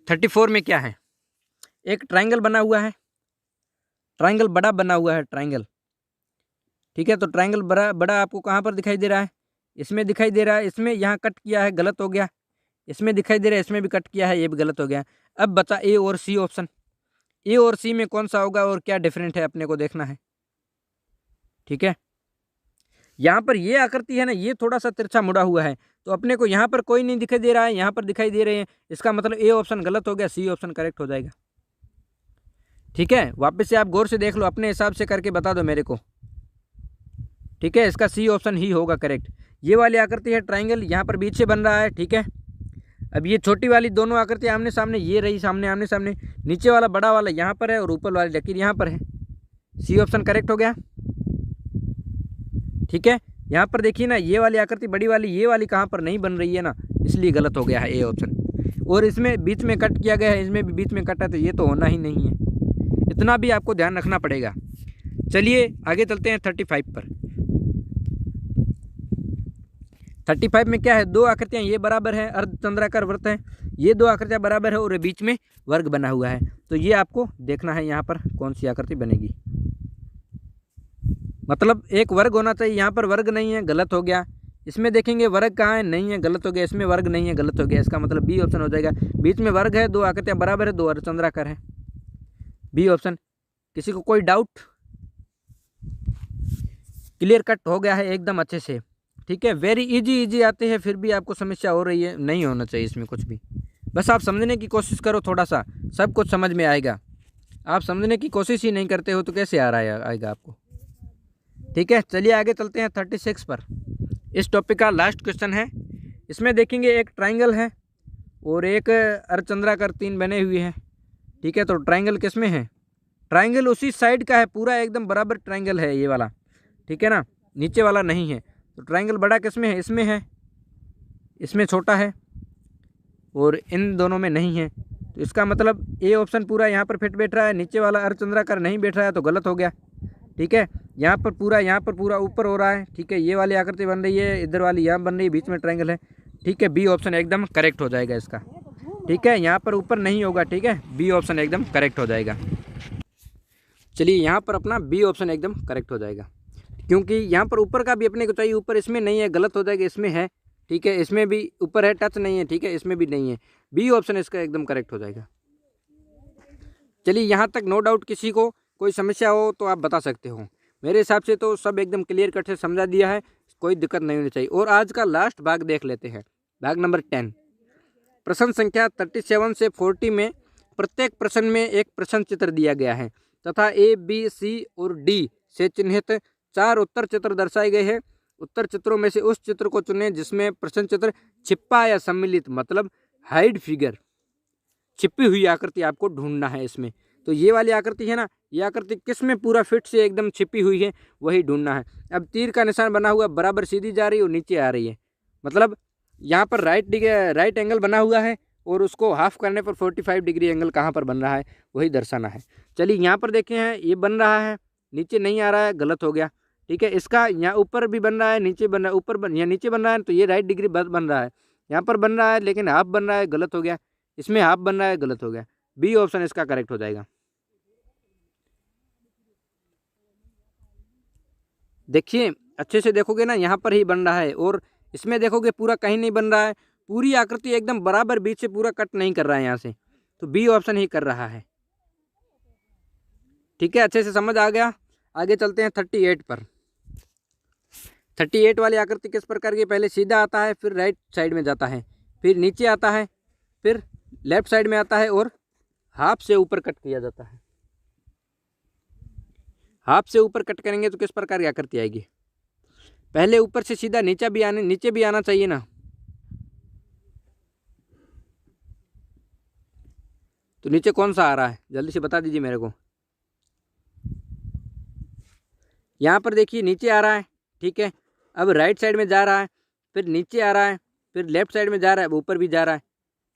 S1: 34 में क्या है? एक ट्रायंगल बना हुआ है, ट्रायंगल बड़ा बना हुआ है ट्रायंगल, ठीक है। तो ट्रायंगल बड़ा आपको कहाँ पर दिखाई दे रहा है? इसमें दिखाई दे रहा है, इसमें यहाँ कट किया है, गलत हो गया, इसमें दिखाई दे रहा है, इसमें भी कट किया है, ये भी गलत हो गया। अब बचा ए और सी ऑप्शन, ए और सी में कौन सा होगा और क्या डिफरेंट है अपने को देखना है, ठीक है। यहाँ पर ये आकृति है ना, ये थोड़ा सा तिरछा मुड़ा हुआ है, तो अपने को यहाँ पर कोई नहीं दिखाई दे रहा है, यहाँ पर दिखाई दे रहे हैं, इसका मतलब ए ऑप्शन गलत हो गया, सी ऑप्शन करेक्ट हो जाएगा, ठीक है। वापस से आप गौर से देख लो, अपने हिसाब से करके बता दो मेरे को। ठीक है, इसका सी ऑप्शन ही होगा करेक्ट। ये वाली आकृति है ट्राइंगल, यहाँ पर बीच से बन रहा है। ठीक है, अब ये छोटी वाली दोनों आकृति आमने सामने, ये रही सामने आमने सामने, नीचे वाला बड़ा वाला यहाँ पर है और ऊपर वाली लकीर यहाँ पर है। सी ऑप्शन करेक्ट हो गया। ठीक है, यहाँ पर देखिए ना, ये वाली आकृति बड़ी वाली, ये वाली कहाँ पर नहीं बन रही है ना, इसलिए गलत हो गया है ए ऑप्शन। और इसमें बीच में कट किया गया है, इसमें भी बीच में कट है, तो ये तो होना ही नहीं है। इतना भी आपको ध्यान रखना पड़ेगा। चलिए आगे चलते हैं 35 पर। 35 में क्या है, दो आकृतियाँ ये बराबर है, अर्धचंद्राकार वृत्त है, ये दो आकृतियाँ बराबर है और बीच में वर्ग बना हुआ है। तो ये आपको देखना है यहाँ पर कौन सी आकृति बनेगी। मतलब एक वर्ग होना चाहिए, यहाँ पर वर्ग नहीं है, गलत हो गया। इसमें देखेंगे वर्ग कहाँ है, नहीं है, गलत हो गया। इसमें वर्ग नहीं है, गलत हो गया। इसका मतलब बी ऑप्शन हो जाएगा। बीच में वर्ग है, दो आकृतियाँ बराबर है, दो अर्धचंद्राकार है, बी ऑप्शन। किसी को कोई डाउट? क्लियर कट हो गया है एकदम अच्छे से। ठीक है, वेरी इजी आते हैं फिर भी आपको समस्या हो रही है, नहीं होना चाहिए इसमें कुछ भी। बस आप समझने की कोशिश करो, थोड़ा सा सब कुछ समझ में आएगा। आप समझने की कोशिश ही नहीं करते हो तो कैसे आ रहा है आएगा आपको। ठीक है, चलिए आगे चलते हैं 36 पर। इस टॉपिक का लास्ट क्वेश्चन है। इसमें देखेंगे एक ट्राइंगल है और एक अर्धचंद्राकार तीन बने हुए हैं। ठीक है, तो ट्राइंगल किस में है? ट्राइंगल उसी साइड का है, पूरा एकदम बराबर ट्राइंगल है ये वाला। ठीक है ना, नीचे वाला नहीं है। तो ट्राइंगल बड़ा किस में है? इसमें है, इसमें छोटा है और इन दोनों में नहीं है। तो इसका मतलब ए ऑप्शन पूरा यहाँ पर फिट बैठ रहा है, नीचे वाला अर्धचंद्राकार नहीं बैठ रहा है, तो गलत हो गया। ठीक है, यहाँ पर पूरा ऊपर हो रहा है। ठीक है, ये वाली आकृति बन रही है, इधर वाली यहाँ बन रही है, बीच में ट्राइंगल है। ठीक है, बी ऑप्शन एकदम करेक्ट हो जाएगा इसका। ठीक है, यहाँ पर ऊपर नहीं होगा। ठीक है, बी ऑप्शन एकदम करेक्ट हो जाएगा। चलिए यहाँ पर अपना बी ऑप्शन एकदम करेक्ट हो जाएगा, क्योंकि यहाँ पर ऊपर का भी अपने को चाहिए, ऊपर इसमें नहीं है, गलत हो जाएगा। इसमें है, ठीक है, इसमें भी ऊपर है, टच नहीं है। ठीक है, इसमें भी नहीं है, बी ऑप्शन इसका एकदम करेक्ट हो जाएगा। चलिए यहाँ तक नो डाउट, किसी को कोई समस्या हो तो आप बता सकते हो। मेरे हिसाब से तो सब एकदम क्लियर कट से समझा दिया है, कोई दिक्कत नहीं होनी चाहिए। और आज का लास्ट भाग देख लेते हैं, भाग नंबर 10। प्रश्न संख्या 37 से 40 में प्रत्येक प्रश्न में एक प्रश्न चित्र दिया गया है तथा ए, बी, सी और डी से चिन्हित 4 उत्तर चित्र दर्शाए गए हैं। उत्तर चित्रों में से उस चित्र को चुनें जिसमें प्रश्न चित्र छिपा या सम्मिलित, मतलब हाइड फिगर, छिपी हुई आकृति आपको ढूंढना है इसमें। तो ये वाली आकृति है ना, ये आकृति किस में पूरा फिट से एकदम छिपी हुई है, वही ढूंढना है। अब तीर का निशान बना हुआ बराबर सीधी जा रही है और नीचे आ रही है, मतलब यहाँ पर राइट एंगल बना हुआ है और उसको हाफ करने पर 45 डिग्री एंगल कहाँ पर बन रहा है वही दर्शाना है। चलिए यहाँ पर देखें हैं, ये बन रहा है, नीचे नहीं आ रहा है, गलत हो गया। ठीक है, इसका यहाँ ऊपर भी बन रहा है, नीचे बन रहा है, ऊपर यहाँ नीचे बन रहा है, तो ये राइट डिग्री बन रहा है। यहाँ पर बन रहा है लेकिन हाफ बन रहा है, गलत हो गया। इसमें हाफ बन रहा है, गलत हो गया। बी ऑप्शन इसका करेक्ट हो जाएगा। देखिए अच्छे से देखोगे ना, यहाँ पर ही बन रहा है और इसमें देखोगे पूरा कहीं नहीं बन रहा है, पूरी आकृति एकदम बराबर बीच से पूरा कट नहीं कर रहा है यहाँ से, तो बी ऑप्शन ही कर रहा है। ठीक है, अच्छे से समझ आ गया। आगे चलते हैं 38 पर। 38 वाली आकृति किस प्रकार की? पहले सीधा आता है, फिर राइट साइड में जाता है, फिर नीचे आता है, फिर लेफ्ट साइड में आता है और हाफ से ऊपर कट किया जाता है। हाफ से ऊपर कट करेंगे तो किस प्रकार की आकृति आएगी? पहले ऊपर से सीधा नीचे भी आना चाहिए ना, तो नीचे कौन सा आ रहा है जल्दी से बता दीजिए मेरे को। यहाँ पर देखिए नीचे आ रहा है। ठीक है, अब राइट साइड में जा रहा है, फिर नीचे आ रहा है, फिर लेफ्ट साइड में जा रहा है, ऊपर भी जा रहा है।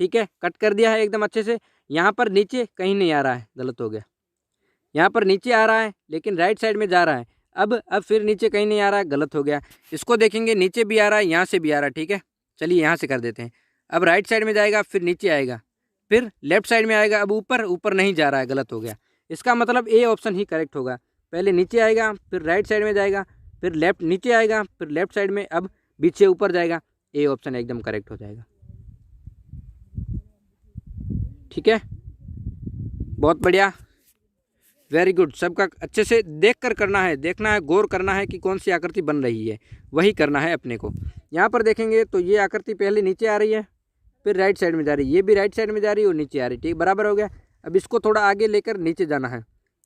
S1: ठीक है, कट कर दिया है एकदम अच्छे से। यहाँ पर नीचे कहीं नहीं आ रहा है, गलत हो गया। यहाँ पर नीचे आ रहा है लेकिन राइट साइड में जा रहा है, अब फिर नीचे कहीं नहीं आ रहा है, गलत हो गया। इसको देखेंगे, नीचे भी आ रहा है, यहाँ से भी आ रहा है। ठीक है, चलिए यहाँ से कर देते हैं। अब राइट साइड में जाएगा, फिर नीचे आएगा, फिर लेफ्ट साइड में आएगा, अब ऊपर नहीं जा रहा है, गलत हो गया। इसका मतलब ए ऑप्शन ही करेक्ट होगा। पहले नीचे आएगा, फिर राइट साइड में जाएगा, फिर लेफ्ट नीचे आएगा, फिर लेफ्ट साइड में, अब बीच से ऊपर जाएगा। ए ऑप्शन एकदम करेक्ट हो जाएगा। ठीक है, बहुत बढ़िया, वेरी गुड। सबका अच्छे से देख कर करना है, देखना है, गौर करना है कि कौन सी आकृति बन रही है, वही करना है अपने को। यहाँ पर देखेंगे तो ये आकृति पहले नीचे आ रही है, फिर राइट साइड में जा रही है, ये भी राइट साइड में जा रही है और नीचे आ रही है। ठीक, बराबर हो गया। अब इसको थोड़ा आगे लेकर नीचे जाना है,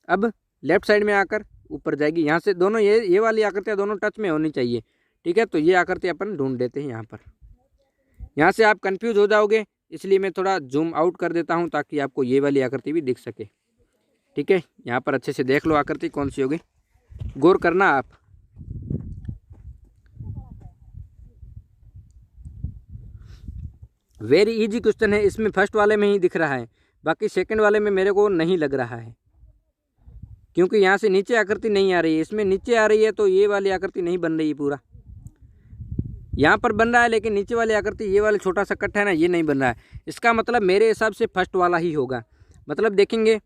S1: अब लेफ्ट साइड में आकर ऊपर जाएगी। यहाँ से दोनों ये वाली आकृतियाँ दोनों टच में होनी चाहिए, ठीक है। तो ये आकृति अपन ढूंढ लेते हैं यहाँ पर। यहाँ से आप कंफ्यूज हो जाओगे, इसलिए मैं थोड़ा जूम आउट कर देता हूँ ताकि आपको ये वाली आकृति भी दिख सके, ठीक है। यहाँ पर अच्छे से देख लो आकृति कौन सी होगी, गौर करना आप। वेरी इजी क्वेश्चन है, इसमें फर्स्ट वाले में ही दिख रहा है, बाकी सेकंड वाले में मेरे को नहीं लग रहा है, क्योंकि यहाँ से नीचे आकृति नहीं आ रही है। इसमें नीचे आ रही है तो ये वाली आकृति नहीं बन रही है पूरा। यहाँ पर बन रहा है लेकिन नीचे वाली आकृति, ये वाला छोटा सा कट है ना, ये नहीं बन रहा है। इसका मतलब मेरे हिसाब से फर्स्ट वाला ही होगा। मतलब देखेंगे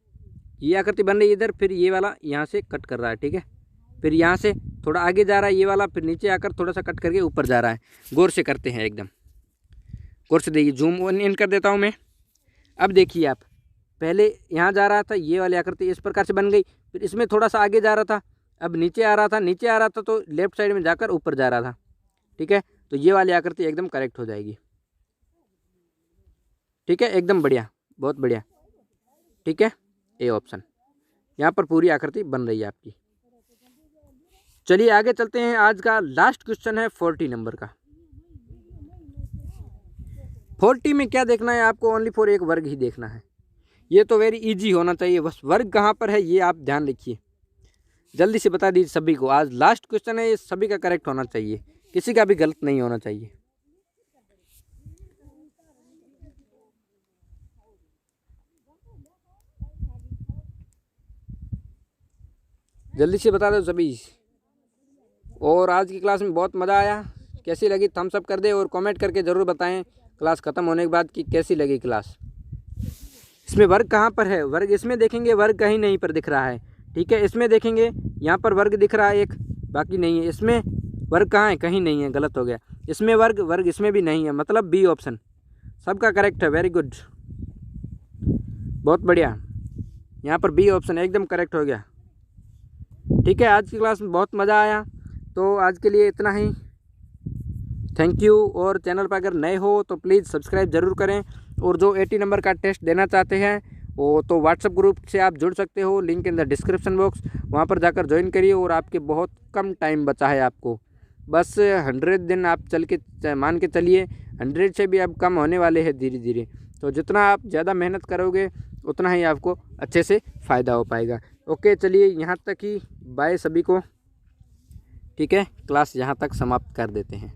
S1: ये आकृति बन रही है इधर, फिर ये वाला यहाँ से कट कर रहा है, ठीक है। फिर यहाँ से थोड़ा आगे जा रहा है ये वाला, फिर नीचे आकर थोड़ा सा कट करके ऊपर जा रहा है। गौर से करते हैं, एकदम गौर से देखिए। जूम इन कर देता हूँ मैं। अब देखिए आप, पहले यहाँ जा रहा था, ये वाली आकृति इस प्रकार से बन गई, फिर इसमें थोड़ा सा आगे जा रहा था, अब नीचे आ रहा था, नीचे आ रहा था तो लेफ्ट साइड में जाकर ऊपर जा रहा था, ठीक है। तो ये वाली आकृति एकदम करेक्ट हो जाएगी, ठीक है। एकदम बढ़िया, बहुत बढ़िया, ठीक है। ए ऑप्शन, यहाँ पर पूरी आकृति बन रही है आपकी। चलिए आगे चलते हैं। आज का लास्ट क्वेश्चन है 40 नंबर का। 40 में क्या देखना है आपको, ओनली फॉर एक वर्ग ही देखना है। ये तो वेरी इजी होना चाहिए, बस वर्ग कहाँ पर है ये आप ध्यान रखिए। जल्दी से बता दीजिए सभी को, आज लास्ट क्वेश्चन है, ये सभी का करेक्ट होना चाहिए, किसी का भी गलत नहीं होना चाहिए। जल्दी से बता दो सभी। और आज की क्लास में बहुत मज़ा आया, कैसी लगी थम्स अप कर दे और कमेंट करके ज़रूर बताएं क्लास ख़त्म होने के बाद कि कैसी लगी क्लास। इसमें वर्ग कहाँ पर है, वर्ग इसमें देखेंगे, वर्ग कहीं नहीं पर दिख रहा है, ठीक है। इसमें देखेंगे यहाँ पर वर्ग दिख रहा है एक, बाकी नहीं है। इसमें वर्ग कहाँ है, कहीं नहीं है, गलत हो गया। इसमें वर्ग इसमें भी नहीं है, मतलब बी ऑप्शन सबका करेक्ट है। वेरी गुड, बहुत बढ़िया, यहाँ पर बी ऑप्शन एकदम करेक्ट हो गया, ठीक है। आज की क्लास में बहुत मज़ा आया, तो आज के लिए इतना ही, थैंक यू। और चैनल पर अगर नए हो तो प्लीज़ सब्सक्राइब ज़रूर करें। और जो 80 नंबर का टेस्ट देना चाहते हैं वो तो व्हाट्सएप ग्रुप से आप जुड़ सकते हो, link in the description box, वहाँ पर जाकर ज्वाइन करिए। और आपके बहुत कम टाइम बचा है आपको, बस 100 दिन आप चल के मान के चलिए, 100 से भी अब कम होने वाले हैं धीरे धीरे। तो जितना आप ज़्यादा मेहनत करोगे उतना ही आपको अच्छे से फ़ायदा हो पाएगा। ओके, चलिए यहाँ तक ही, बाय सभी को, ठीक है। क्लास यहाँ तक समाप्त कर देते हैं।